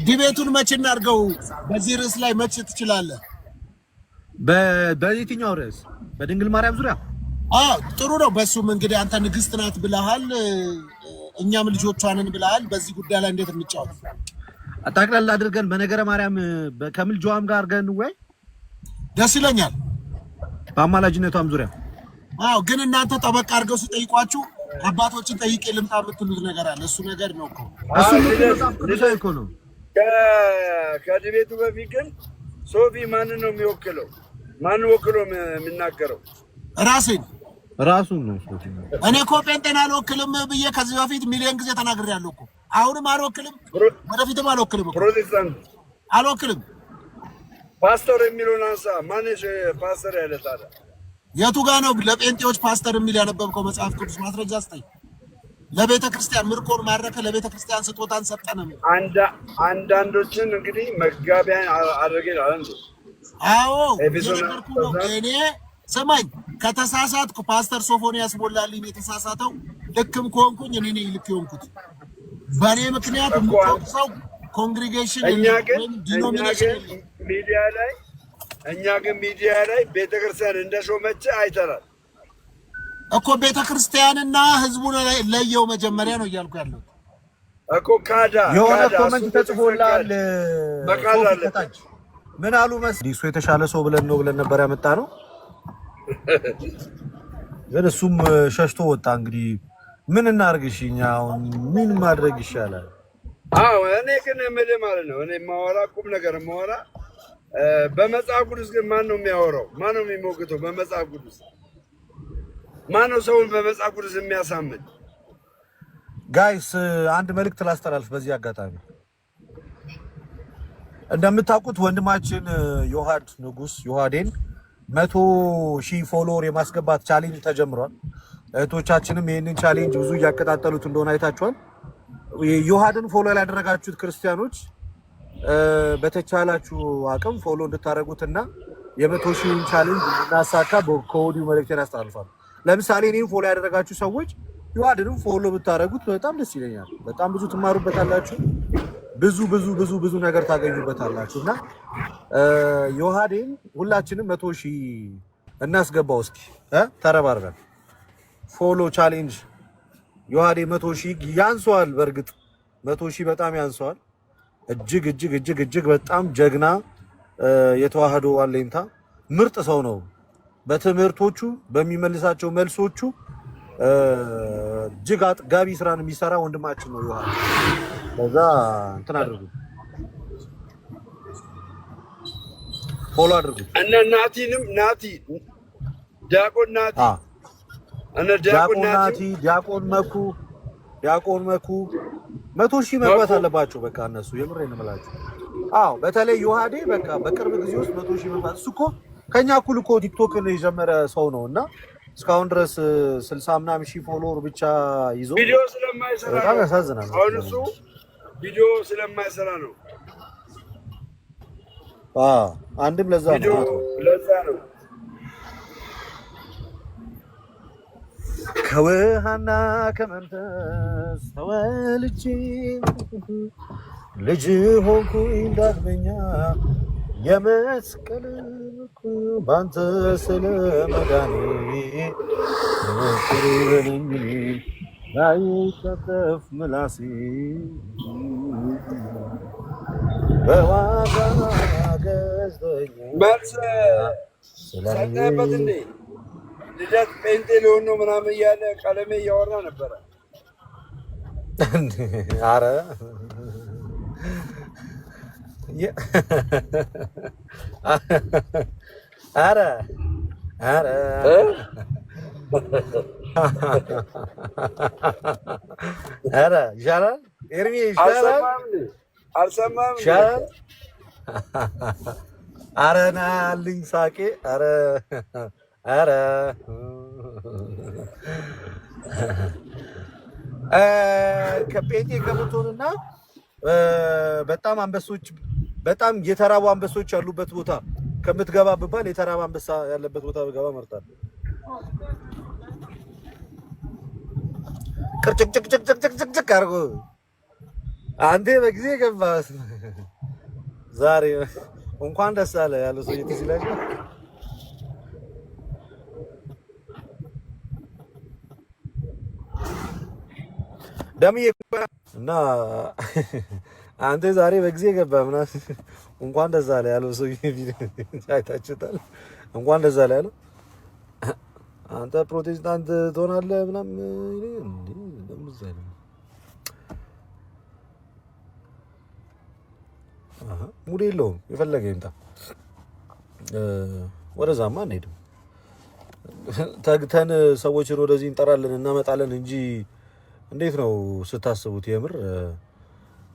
[SPEAKER 4] ዲቤቱን መቼ እናድርገው በዚህ ርዕስ ላይ መቼ ትችላለህ
[SPEAKER 2] በየትኛው ርዕስ በድንግል ማርያም ዙሪያ
[SPEAKER 4] ጥሩ ነው በሱም እንግዲህ አንተ ንግስት ናት ብለሃል እኛም ልጆቿንን ብለሃል በዚህ ጉዳይ ላይ እንዴት እንጫወት
[SPEAKER 2] አጣቅላላ አድርገን በነገረ ማርያም ከምልጃዋም ጋር አድርገን ወይ
[SPEAKER 4] ደስ ይለኛል
[SPEAKER 2] በአማላጅነቷም ዙሪያ
[SPEAKER 4] ግን እናንተ ጠበቅ አድርገው ሲጠይቋችሁ አባቶችን ጠይቄ ልምጣ የምትሉት ነገር አለ እሱ ነገር ነው
[SPEAKER 2] እኮ ነው
[SPEAKER 3] ከዲቤቱ በፊት ግን ሶፊ ማንን ነው የሚወክለው ማን ወክሎ የሚናገረው
[SPEAKER 2] ራሱን ነው ሶፊ
[SPEAKER 4] እኔ እኮ ጴንጤን አልወክልም ብዬ ከዚህ በፊት ሚሊዮን ጊዜ ተናግሬያለሁ እኮ አሁንም አልወክልም ወደፊትም አልወክልም
[SPEAKER 3] ፕሮቴስታንት
[SPEAKER 4] አልወክልም
[SPEAKER 3] ፓስተር የሚለውን አንሳ ማንሽ ፓስተር ያለ ታዲያ
[SPEAKER 4] የቱ ጋር ነው ለጴንጤዎች ፓስተር የሚል ያነበብከው መጽሐፍ ቅዱስ ማስረጃ አስጠኝ ለቤተ ክርስቲያን ምርኮን ማረከ ለቤተ ክርስቲያን ስጦታን ሰጠነም
[SPEAKER 3] አንዳንዶችን እንግዲህ መጋቢያን አድርገን አለን
[SPEAKER 4] እኔ ሰማኝ ከተሳሳትኩ ፓስተር ሶፎንያስ ሞላልኝ የተሳሳተው ልክም ኮንኩኝ እኔ ነኝ ልክ የሆንኩት በኔ ምክንያት ሰው ኮንግሪጌሽን ዲኖሚኔሽን
[SPEAKER 3] እኛ ግን ሚዲያ ላይ ቤተክርስቲያን እንደሾመች አይተናል
[SPEAKER 4] እኮ ቤተክርስቲያንና ህዝቡን ለየው መጀመሪያ ነው እያልኩ ያለው
[SPEAKER 3] እኮ ካዳ
[SPEAKER 2] የሆነ ኮሜንት ተጽፎላል በቃላታች ምን አሉ መስዲ እሱ የተሻለ ሰው ብለን ነበር ያመጣ ነው ግን እሱም ሸሽቶ ወጣ እንግዲህ ምን እናርግሽኛ አሁን ምን ማድረግ ይሻላል
[SPEAKER 3] እኔ ግን ምንም ማለት ነው እኔ ማወራ ቁም ነገር ማወራ በመጽሐፍ ቅዱስ ግን ማን ነው የሚያወራው ማን ነው የሚሞግተው በመጽሐፍ ቅዱስ ማነው ሰውን በመጽሐፍ ቅዱስ የሚያሳምን?
[SPEAKER 2] ጋይስ አንድ መልእክት ላስተላልፍ በዚህ አጋጣሚ። እንደምታውቁት ወንድማችን ዮሐድ ንጉስ ዮሐዴን 100,000 ፎሎወር የማስገባት ቻሌንጅ ተጀምሯል። እህቶቻችንም ይህንን ቻሌንጅ ብዙ እያቀጣጠሉት እንደሆነ አይታችኋል። ዮሐድን ፎሎ ያላደረጋችሁት ክርስቲያኖች በተቻላችሁ አቅም ፎሎ እንድታደርጉትና የ100,000 ቻሌንጅ እንድናሳካ ከወዲሁ መልእክቴን አስተላልፋለሁ። ለምሳሌ እኔን ፎሎ ያደረጋችሁ ሰዎች ዮሐድንም ፎሎ ብታደርጉት በጣም ደስ ይለኛል። በጣም ብዙ ትማሩበታላችሁ፣ ብዙ ነገር ታገኙበታላችሁ እና ዮሐዴን ሁላችንም 100,000 እናስገባው እስኪ ተረባርበን ፎሎ ቻሌንጅ። ዮሐዴ 100,000 ያንሰዋል። በእርግጥ 100,000 በጣም ያንሰዋል። እጅግ በጣም ጀግና የተዋህዶ አለኝታ ምርጥ ሰው ነው። በትምህርቶቹ በሚመልሳቸው መልሶቹ እጅግ አጥጋቢ ስራን የሚሰራ ወንድማችን ነው ዮሐድ። ለዛ እንትን አድርጉ፣ ፎሎ አድርጉ።
[SPEAKER 3] እነ ናቲንም ዲያቆን ናቲ እነ ዲያቆን መኩ 100,000 መግባት አለባቸው። በቃ እነሱ የምሬን እምላችሁ። አዎ በተለይ ዮሐዴ በቃ በቅርብ ጊዜ ውስጥ 100,000 መግባት። እሱ እኮ ከኛ እኩል እኮ ቲክቶክን የጀመረ ሰው ነው እና እስካሁን ድረስ 60 ምናምን ሺህ ፎሎወር ብቻ ይዞ ቪዲዮ ስለማይሰራ
[SPEAKER 2] በጣም ያሳዝናል።
[SPEAKER 3] አሁን እሱ ቪዲዮ ስለማይሰራ ነው።
[SPEAKER 2] አንድም ለዛ
[SPEAKER 3] ነው
[SPEAKER 2] ከውሃና ከመንፈስ ተወልጄ ልጅ ሆንኩኝ ዳግመኛ የመስቀል ባንተ ስለመዳኔ ፍቅርህን ላይከተፍ ምላሴ በዋጋ ገዝተኛ
[SPEAKER 3] መልስ ሰጠህበት እንዴ? ልደት ጴንጤ ሊሆን ነው ምናምን እያለ ቀለሜ እያወራ ነበረ።
[SPEAKER 2] አረ ይሻላል። ኤርሚ ይሻላል።
[SPEAKER 3] አልሰማህም?
[SPEAKER 2] ይሻላል። አረ ናልኝ ሳቄ። አረ ከጴንጤ ከምትሆንና በጣም አንበሶች በጣም የተራቡ አንበሶች ያሉበት ቦታ ከምትገባ ብባል የተራባ አንበሳ ያለበት ቦታ ብገባ እመርጣለሁ። ቅርጭቅጭቅጭቅጭቅጭቅ አድርጎ አንዴ በጊዜ ገባ። ዛሬ እንኳን ደስ አለ ያለው ሰው ይተሲላል ደምዬ እና አንተ ዛሬ በጊዜ ገባ ምናምን እንኳን ደስ አለ ያለው ሰው አይታችሁታል። እንኳን ደስ አለ ያለው አንተ ፕሮቴስታንት ትሆናለህ ምናምን ሙድ የለውም። የፈለገ ይምጣ። ወደዛማ አንሄድም። ተግተን ሰዎችን ወደዚህ እንጠራለን እናመጣለን እንጂ እንዴት ነው ስታስቡት? የምር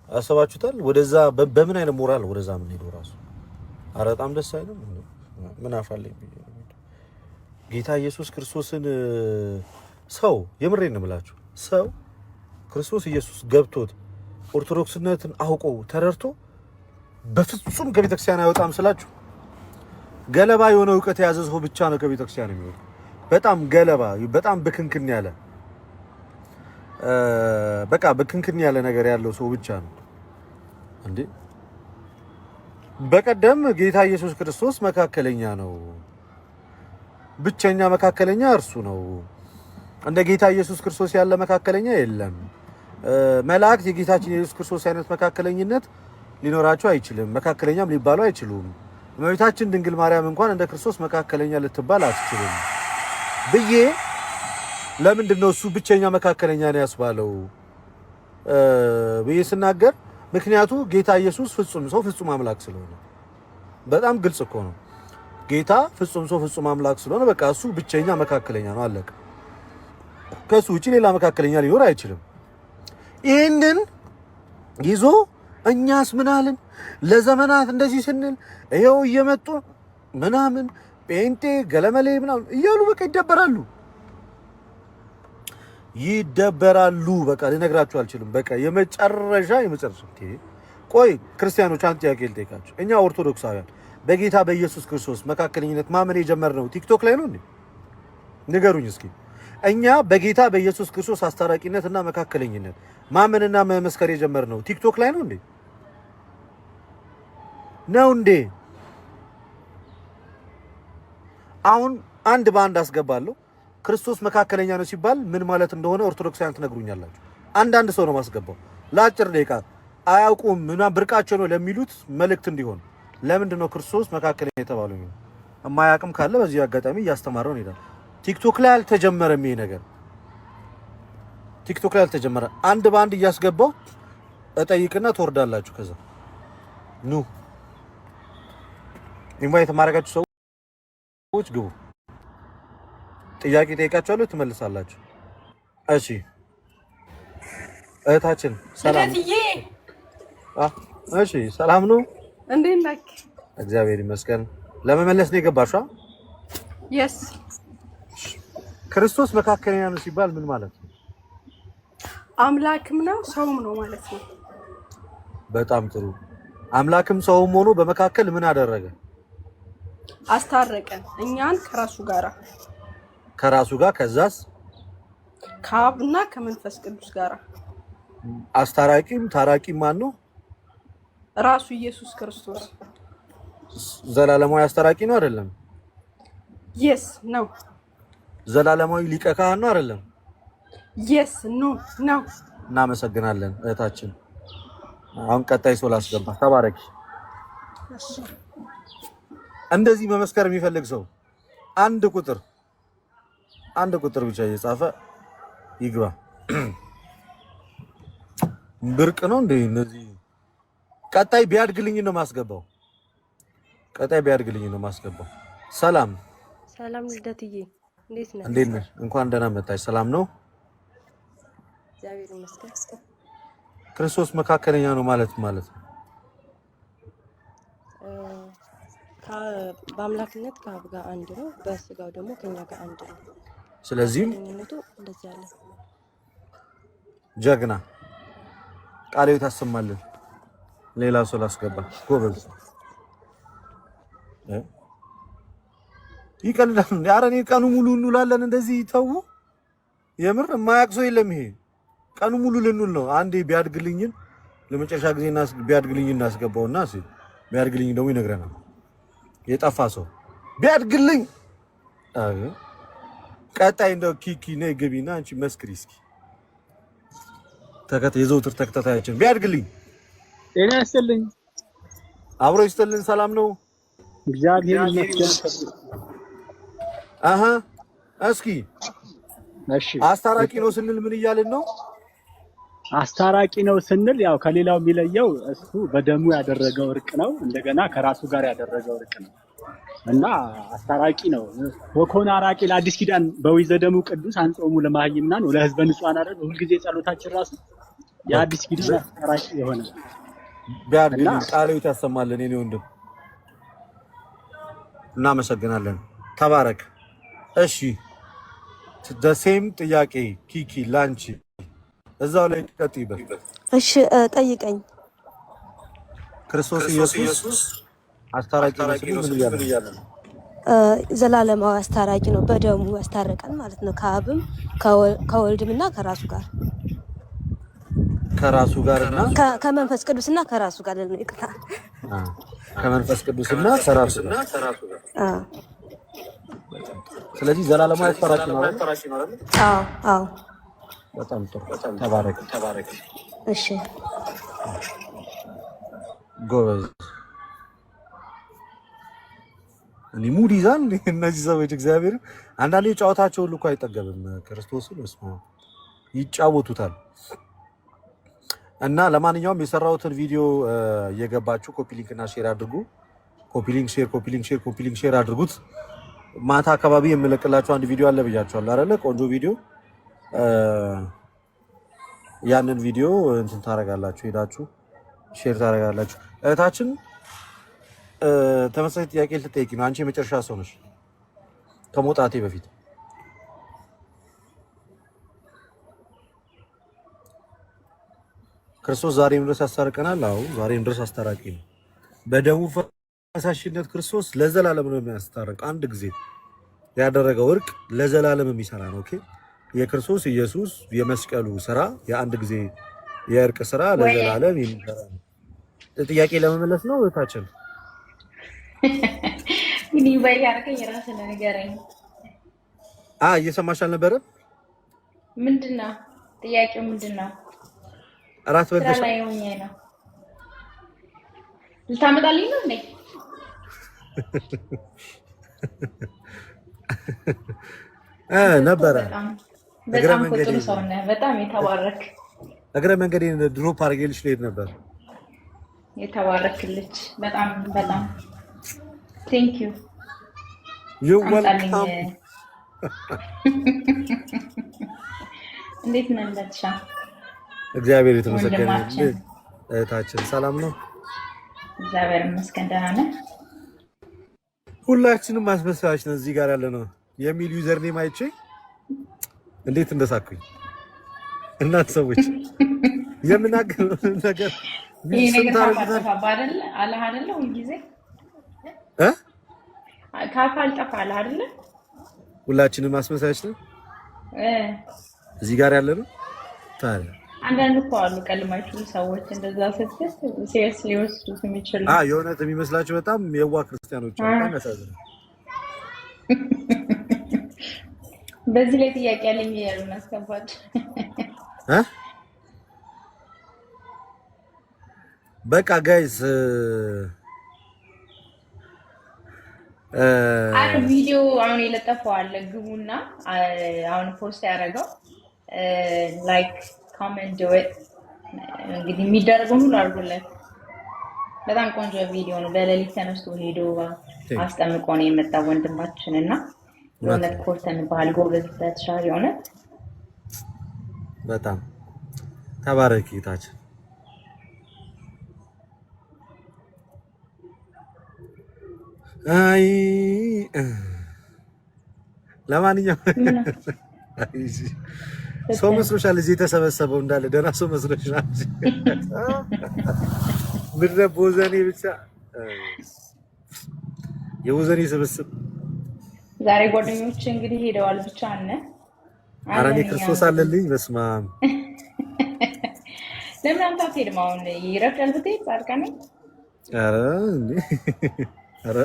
[SPEAKER 2] አሰባችሁታል? ወደዛ በምን አይነት ሞራል ወደዛ ምን ሄዶ ራሱ ኧረ በጣም ደስ አይልም። ምን አፋለኝ ጌታ ኢየሱስ ክርስቶስን ሰው የምሬን ነው የምላችሁ ሰው ክርስቶስ ኢየሱስ ገብቶት ኦርቶዶክስነትን አውቆ ተረድቶ በፍጹም ከቤተክርስቲያን አይወጣም ስላችሁ ገለባ የሆነ ዕውቀት የያዘ ሰው ብቻ ነው ከቤተክርስቲያን የሚወጣ። በጣም ገለባ በጣም ብክንክን ያለ በቃ ብክንክን ያለ ነገር ያለው ሰው ብቻ ነው እንዴ። በቀደም ጌታ ኢየሱስ ክርስቶስ መካከለኛ ነው፣ ብቸኛ መካከለኛ እርሱ ነው። እንደ ጌታ ኢየሱስ ክርስቶስ ያለ መካከለኛ የለም። መላእክት የጌታችን ኢየሱስ ክርስቶስ አይነት መካከለኝነት ሊኖራቸው አይችልም፣ መካከለኛም ሊባሉ አይችሉም። እመቤታችን ድንግል ማርያም እንኳን እንደ ክርስቶስ መካከለኛ ልትባል አትችልም ብዬ ለምንድን ነው እሱ ብቸኛ መካከለኛ ነው ያስባለው ብዬ ስናገር፣ ምክንያቱ ጌታ ኢየሱስ ፍጹም ሰው ፍጹም አምላክ ስለሆነ በጣም ግልጽ እኮ ነው። ጌታ ፍጹም ሰው ፍጹም አምላክ ስለሆነ በቃ እሱ ብቸኛ መካከለኛ ነው፣ አለቀ። ከሱ ውጪ ሌላ መካከለኛ ሊኖር አይችልም። ይሄንን ይዞ እኛስ ምን አልን ለዘመናት እንደዚህ ስንል ይሄው እየመጡ ምናምን ጴንጤ ገለመሌ ምናምን እያሉ በቃ ይደበራሉ። በቃ ልነግራችሁ አልችልም። በቃ የመጨረሻ ቆይ ክርስቲያኖች አንተ ጥያቄ ልጠይቃችሁ። እኛ ኦርቶዶክሳውያን በጌታ በኢየሱስ ክርስቶስ መካከለኝነት ማመን የጀመርነው ቲክቶክ ላይ ነው እንዴ? ንገሩኝ እስኪ። እኛ በጌታ በኢየሱስ ክርስቶስ አስታራቂነትና መካከለኝነት ማመንና መመስከር የጀመርነው ቲክቶክ ላይ ነው እንዴ? ነው እንዴ? አሁን አንድ በአንድ አስገባለሁ። ክርስቶስ መካከለኛ ነው ሲባል ምን ማለት እንደሆነ ኦርቶዶክሳውያን ትነግሩኛላችሁ። አንድ ሰው ነው ማስገባው ለአጭር ደቂቃ አያውቁም ምናምን ብርቃቸው ነው ለሚሉት መልእክት እንዲሆን ለምንድን ነው ክርስቶስ መካከለኛ የተባለው? የማያውቅም ካለ በዚህ አጋጣሚ እያስተማረው እንሄዳለን። ቲክቶክ ላይ አልተጀመረም ይሄ ነገር። ቲክቶክ ላይ አልተጀመረ። አንድ በአንድ እያስገባው እጠይቅና ትወርዳላችሁ። ከዛ ኑ ኢንቫይት ማድረጋችሁ ሰዎች ግቡ። ጥያቄ ጠይቃችኋለሁ፣ ትመልሳላችሁ። እሺ እህታችን ሰላም። እሺ ሰላም ነው?
[SPEAKER 7] እንዴት ነህ?
[SPEAKER 2] እግዚአብሔር ይመስገን። ለመመለስ ነው የገባሽው?
[SPEAKER 7] የስ
[SPEAKER 2] ክርስቶስ መካከለኛ ነው ሲባል ምን ማለት ነው?
[SPEAKER 7] አምላክም ነው ሰውም ነው ማለት ነው።
[SPEAKER 2] በጣም ጥሩ። አምላክም ሰውም ሆኖ በመካከል ምን አደረገ?
[SPEAKER 7] አስታረቀን እኛን ከራሱ ጋር ከዛስ ከአብና ከመንፈስ ቅዱስ ጋር።
[SPEAKER 2] አስታራቂም ታራቂም ማን ነው?
[SPEAKER 7] ራሱ ኢየሱስ ክርስቶስ።
[SPEAKER 2] ዘላለማዊ አስታራቂ ነው አይደለም?
[SPEAKER 7] የስ ነው።
[SPEAKER 2] ዘላለማዊ ሊቀ ካህን ነው አይደለም?
[SPEAKER 7] የስ ነው።
[SPEAKER 2] እናመሰግናለን እህታችን። አሁን ቀጣይ ሰው ላስገባ። ተባረኪ። እንደዚህ መመስከር የሚፈልግ ሰው አንድ ቁጥር ብቻ እየጻፈ ይግባ። ብርቅ ነው እንዴ እነዚህ? ቀጣይ ቢያድግልኝ ነው ማስገባው። ሰላም
[SPEAKER 8] ልደትዬ፣
[SPEAKER 2] እንዴት ነሽ? እንኳን ደህና መጣሽ። ሰላም ነው?
[SPEAKER 8] እግዚአብሔር ይመስገን።
[SPEAKER 2] ክርስቶስ መካከለኛ ነው ማለት ነው?
[SPEAKER 8] በአምላክነት ከአብ ጋር አንድ ነው፣ በስጋው ደግሞ ከኛ ጋር አንድ ነው።
[SPEAKER 2] ስለዚህም
[SPEAKER 8] እንደዚህ ያለ
[SPEAKER 2] ጀግና ቃሌው ታሰማልን። ሌላ ሰው ላስገባ። ጎበዝ ይቀልዳል። ኧረ እኔ ቀኑ ሙሉ እንውላለን እንደዚህ ተው። የምር የማያውቅ ሰው የለም። ይሄ ቀኑ ሙሉ ልንውል ነው። አንዴ ቢያድግልኝን ለመጨረሻ ጊዜ ቢያድግልኝ እናስገባውና ቢያድግልኝ ደግሞ ይነግረናል። የጠፋ ሰው ቢያድግልኝ ቀጣይ እንደው ኪኪ ነይ ግቢና አንቺ መስክሪ እስኪ። የዘውትር ተከታታያችን ቢያድግልኝ።
[SPEAKER 9] ጤና ይስጥልኝ።
[SPEAKER 2] አብሮ ይስጥልን። ሰላም ነው?
[SPEAKER 9] እግዚአብሔር ይመስገን።
[SPEAKER 2] እስኪ አስታራቂ ነው ስንል ምን እያልን ነው?
[SPEAKER 9] አስታራቂ ነው ስንል ያው ከሌላው የሚለየው እሱ በደሙ ያደረገው እርቅ ነው። እንደገና ከራሱ ጋር ያደረገው እርቅ ነው እና አስታራቂ ነው። ወኮነ አራቂ ለአዲስ ኪዳን በወይዘ ደሙ ቅዱስ አንጾሙ ለማህይምናን ወለህዝበ ንጹሐን አይደል? ሁልጊዜ ጸሎታችን ራሱ የአዲስ ኪዳን አስታራቂ የሆነ
[SPEAKER 2] ቢያድግልኝ ቃሌው ታሰማልን። የኔ ወንድም እናመሰግናለን። ተባረክ። እሺ ደሴም ጥያቄ ኪኪ ላንቺ እዛው ላይ ቀጥይበት።
[SPEAKER 8] እሺ ጠይቀኝ።
[SPEAKER 2] ክርስቶስ ኢየሱስ አስታራቂ ነው ምን እያለ ነው?
[SPEAKER 8] ዘላለማዊ አስታራቂ ነው። በደሙ ያስታረቀን ማለት ነው። ከአብም ከወልድምና ከራሱ ጋርና ከመንፈስ ቅዱስና ከራሱ ጋር ነው። ይቅርታ
[SPEAKER 2] ከመንፈስ ቅዱስና ከራሱ ጋር። ስለዚህ ዘላለማዊ አስታራቂ ነው አይደል?
[SPEAKER 8] አዎ።
[SPEAKER 2] በጣም ጥሩ። ተባረክ።
[SPEAKER 8] እሺ
[SPEAKER 2] ጎበዝ። እኔ ሙድ ይዛል እነዚህ ሰዎች እግዚአብሔር አንዳንዴ ጨዋታቸው ሁሉ እኮ አይጠገብም። ክርስቶስን ይጫወቱታል። እና ለማንኛውም የሰራሁትን ቪዲዮ እየገባችሁ ኮፒ ሊንክ እና ሼር አድርጉ። ኮፒ ሊንክ ሼር አድርጉት። ማታ አካባቢ የምለቅላችሁ አንድ ቪዲዮ አለ ብያችኋለሁ አይደለ? ቆንጆ ቪዲዮ ያንን ቪዲዮ እንትን ታረጋላችሁ፣ ሄዳችሁ ሼር ታረጋላችሁ። እህታችን ተመሳሳይ ጥያቄ ልትጠይቂ ነው። አንቺ የመጨረሻ ሰው ነሽ ከመውጣቴ በፊት። ክርስቶስ ዛሬም ድረስ ያስታርቀናል። አዎ ዛሬም ድረስ አስታራቂ ነው። በደሙ ፈሳሽነት ክርስቶስ ለዘላለም ነው የሚያስታርቅ። አንድ ጊዜ ያደረገው እርቅ ለዘላለም የሚሰራ ነው። ኦኬ የክርስቶስ ኢየሱስ የመስቀሉ ስራ የአንድ ጊዜ የእርቅ ስራ ለዘላለም የሚሰራ ነው። ጥያቄ ለመመለስ ነው እህታችን።
[SPEAKER 10] ምን ይባያርከኝ ራስህ ንገረኝ።
[SPEAKER 2] እየሰማሽ አልነበረም?
[SPEAKER 10] ምንድነው ጥያቄው? ምንድነው?
[SPEAKER 2] አራት በልተሽ
[SPEAKER 10] ላይ ሆኜ ነው ልታመጣልኝ ነው እንዴ?
[SPEAKER 2] ነበረ
[SPEAKER 10] በጣም ጥሩ ሰው ነህ። በጣም የተባረክ
[SPEAKER 2] እግረ መንገዴን ድሮፕ አድርጌልሽ ልሄድ ነበር።
[SPEAKER 10] የተባረክ ልጅ በጣም በጣም ቴንክ ዩ
[SPEAKER 2] ዩ ዌልካም።
[SPEAKER 10] እንዴት ነህ ለትሻ?
[SPEAKER 2] እግዚአብሔር የተመሰገነ ይሁን። እህታችን ሰላም ነው?
[SPEAKER 10] እግዚአብሔር ይመስገን ደህና ነህ?
[SPEAKER 2] ሁላችንም አስመሳዮች ነን እዚህ ጋር ያለ ነው የሚል ዩዘር ኔም አይቼ እንዴት እንደሳኩኝ እናት ሰዎች የምናገረው ነገር
[SPEAKER 10] ይሄ ነገር ታፋፋ አይደለ? አላህ አይደለ? ሁሉ ጊዜ ካፋል ጠፋል አይደለ?
[SPEAKER 2] ሁላችንም አስመሳዮች ነን እዚህ ጋር ያለ ነው። ታዲያ
[SPEAKER 10] አንዳንድ እኮ አሉ ቀልማችሁ ሰዎች እንደዛ ስትል ሲሪየስ ሊወስዱት የሚችሉ
[SPEAKER 2] የእውነት የሚመስላቸው በጣም የዋህ ክርስቲያኖች በጣም ያሳዝናል።
[SPEAKER 10] በዚህ ላይ ጥያቄ ያለኝ ያሉ ማስከባት
[SPEAKER 2] በቃ ጋይስ
[SPEAKER 10] ቪዲዮ አሁን የለጠፈው አለ ግቡና አሁን ፖስት ያደረገው ላይክ ኮሜንት ዱ ኢት እንግዲህ የሚደረገው ሁሉ አድርጎለት በጣም ቆንጆ ቪዲዮ ነው። በሌሊት ተነስቶ ሄዶ አስጠምቆ ነው የመጣው ወንድማችን እና የእውነት ኮርተን ባህል ጎበዝ ተሻሪ ሆነ።
[SPEAKER 2] በጣም ተባረኪ ታችን። አይ ለማንኛውም ሰው መስሎሻል እዚህ የተሰበሰበው እንዳለ ደህና ሰው መስሎሻል። ምድረ ቦዘኔ ብቻ የቦዘኔ ስብስብ
[SPEAKER 10] ዛሬ ጓደኞች እንግዲህ ሄደዋል። ብቻ አነ
[SPEAKER 2] ኧረ እኔ ክርስቶስ አለልኝ። በስመ አብ
[SPEAKER 10] ለምን አንተ አትሄድም? አሁን ይረፍዳል ብትሄድ ጻድቃኔ።
[SPEAKER 2] ኧረ እንዴ ኧረ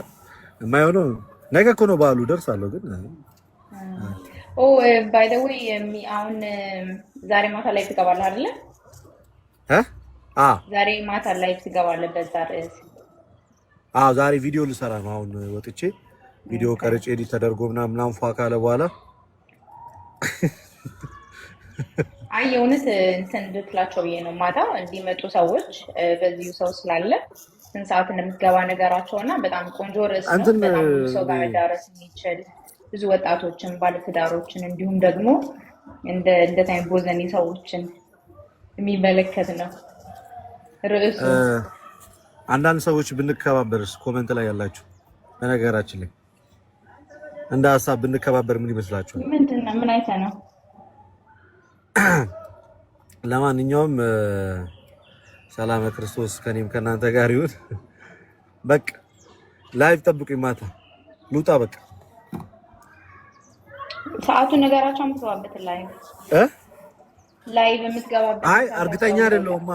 [SPEAKER 2] የማይሆነው ነገ እኮ ነው በዓሉ ደርሳለሁ። ግን
[SPEAKER 10] ባይ ዘ ዌይ አሁን ዛሬ ማታ ላይ ትገባለህ አይደለ? ዛሬ ማታ ላይ ትገባለህ በዛ ርዕስ።
[SPEAKER 2] ዛሬ ቪዲዮ ልሰራ ነው። አሁን ወጥቼ ቪዲዮ ቀርጬ ኤዲት ተደርጎ ምናምን ፏ ካለ በኋላ
[SPEAKER 10] አይ የእውነት እንትን እንድትላቸው ብዬ ነው። ማታ እንዲመጡ ሰዎች በዚሁ ሰው ስላለ ስንት ሰዓት እንደምትገባ ነገራቸውና በጣም ቆንጆ ርዕስ ነው። በጣም ሰው ጋር መዳረስ የሚችል ብዙ ወጣቶችን፣ ባለትዳሮችን እንዲሁም ደግሞ እንደ ታይም ቦዘኔ ሰዎችን የሚመለከት ነው ርዕሱ።
[SPEAKER 2] አንዳንድ ሰዎች ብንከባበርስ ኮሜንት ላይ ያላችሁ በነገራችን ላይ እንደ ሀሳብ ብንከባበር ምን ይመስላችኋል?
[SPEAKER 10] ምንድነው? ምን አይተህ ነው?
[SPEAKER 2] ለማንኛውም ሰላም ክርስቶስ ከኔም ከናንተ ጋር ይሁን። በቃ ላይቭ ጠብቁኝ፣ ማታ ልውጣ። በቃ
[SPEAKER 10] ሰዓቱን ነገራቸው የምትገባበት ላይቭ የምትገባበት
[SPEAKER 2] አይ እርግጠኛ አይደለሁማ።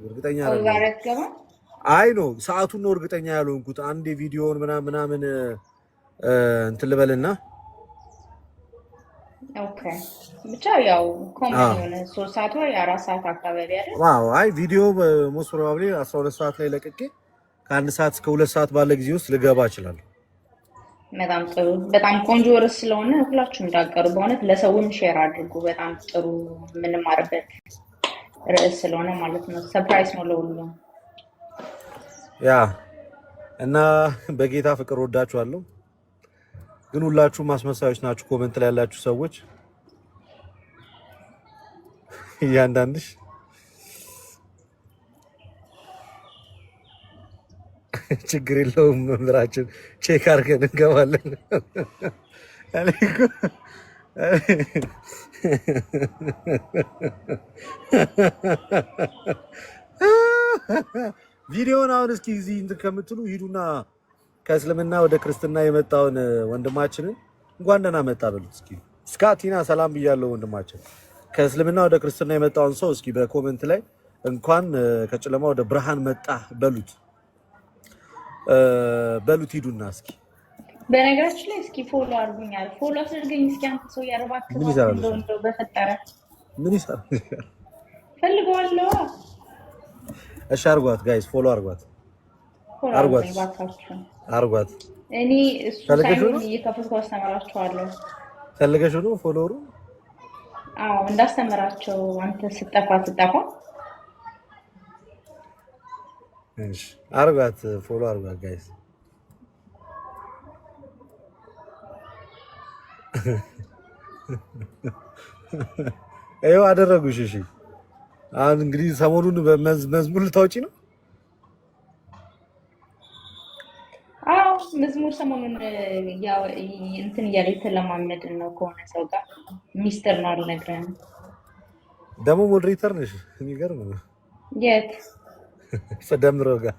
[SPEAKER 2] እርግጠኛ አይደለሁም። አይ ነው ሰዓቱን ነው እርግጠኛ ያልሆንኩት። አንዴ ቪዲዮውን ምናምን እንትን ልበልና
[SPEAKER 10] ኦኬ ብቻ ያው ኮሜንት የሆነ 3 ሰዓት ወይ 4 ሰዓት አካባቢ አይደል?
[SPEAKER 2] ዋው አይ ቪዲዮ ሞስት ፕሮባብሊ 12 ሰዓት ላይ ለቅቄ ከ1 ሰዓት እስከ 2 ሰዓት ባለ ጊዜ ውስጥ ልገባ እችላለሁ።
[SPEAKER 10] በጣም ጥሩ፣ በጣም ቆንጆ ርዕስ ስለሆነ ሁላችሁም እንዳቀሩ በእውነት ለሰውም ሼር አድርጉ። በጣም ጥሩ የምንማርበት ርዕስ ስለሆነ ማለት ነው። ሰርፕራይዝ ነው ለሁሉም።
[SPEAKER 2] ያ እና በጌታ ፍቅር ወዳችኋለሁ። ግን ሁላችሁም አስመሳዮች ናችሁ። ኮሜንት ላይ ያላችሁ ሰዎች እያንዳንድሽ ችግር የለውም መምህራችን ቼክ አድርገን እንገባለን። ቪዲዮውን አሁን እስኪ እዚህ እንትን ከምትሉ ሂዱና ከእስልምና ወደ ክርስትና የመጣውን ወንድማችንን እንኳን ደህና መጣ በሉት እስኪ። ስካቲና ሰላም ብያለሁ ወንድማችን። ከእስልምና ወደ ክርስትና የመጣውን ሰው እስኪ በኮሜንት ላይ እንኳን ከጨለማ ወደ ብርሃን መጣ በሉት ሂዱና እስኪ።
[SPEAKER 10] በነገራችን ላይ እስኪ ፎሎ አድርጉኛል። ፎሎ አድርገኝ እስኪ አንተ ሰው ያረባክ እንደው በፈጠረ
[SPEAKER 2] ምን ይሰራል?
[SPEAKER 10] ፈልገዋለሁ።
[SPEAKER 2] እሺ አርጓት ጋይስ፣ ፎሎ አርጓት አርጓት።
[SPEAKER 10] እኔ እሱ ሳይሆን እየከፈትኩ አስተምራቸዋለሁ።
[SPEAKER 2] ፈልገሽው ነው ፎሎወሩ?
[SPEAKER 10] አዎ እንዳስተምራቸው አንተ ስጠፋ
[SPEAKER 2] እሺ አርጓት፣ ፎሎ አርጓት ጋይስ። ይኸው አደረጉሽ። እሺ አሁን እንግዲህ ሰሞኑን መዝሙር ልታወጪ ነው?
[SPEAKER 10] አዎ መዝሙር ሰሞኑን ያው እንትን እያለ የተለማመድን ነው ከሆነ ሰው ጋር። ሚስጥር ነው አልነግርህም።
[SPEAKER 2] ደግሞ ሞዴሬተር ነሽ? የሚገርም ነው።
[SPEAKER 10] የት
[SPEAKER 2] ፈደምሮ ጋር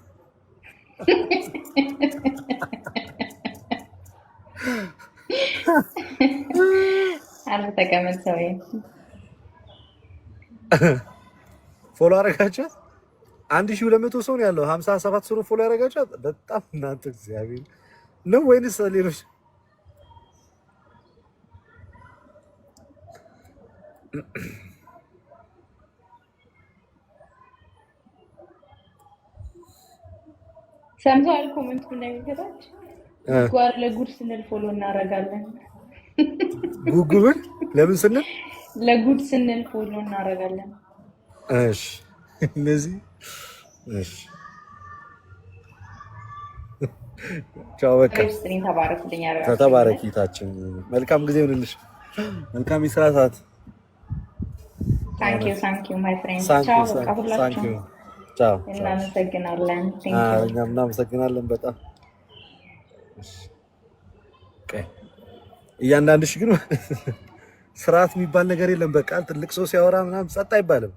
[SPEAKER 10] አረ ተቀመጥ ሰው
[SPEAKER 2] ፎሎ አረጋቻት። 1200 ሰው ነው ያለው። 57 ሰው ነው ፎሎ ያረጋቻት። በጣም እናንተ እግዚአብሔር ነው ወይንስ ሌሎች?
[SPEAKER 10] ሰምተዋል? ኮሜንት ምን እንደሚከታች ጓር ለጉድ ስንል ፎሎ እናረጋለን።
[SPEAKER 2] ጉጉብን ለምን ስንል?
[SPEAKER 10] ለጉድ ስንል ፎሎ እናረጋለን።
[SPEAKER 2] እሺ እነዚህ እሺ ቻው በቃ ተባረክ ይታችን። መልካም ጊዜ ይሁንልሽ። መልካም የስራ ሰዓት።
[SPEAKER 10] ታንክ ዩ ማይ ፍሬንድ። ቻው በቃ ሁላችሁም
[SPEAKER 2] ቻው።
[SPEAKER 10] እናመሰግናለን።
[SPEAKER 2] እኛም እናመሰግናለን በጣም። እያንዳንድሽ ግን ስርዓት የሚባል ነገር የለም። በቃ ትልቅ ሰው ሲያወራ ምናምን ጸጥ አይባልም።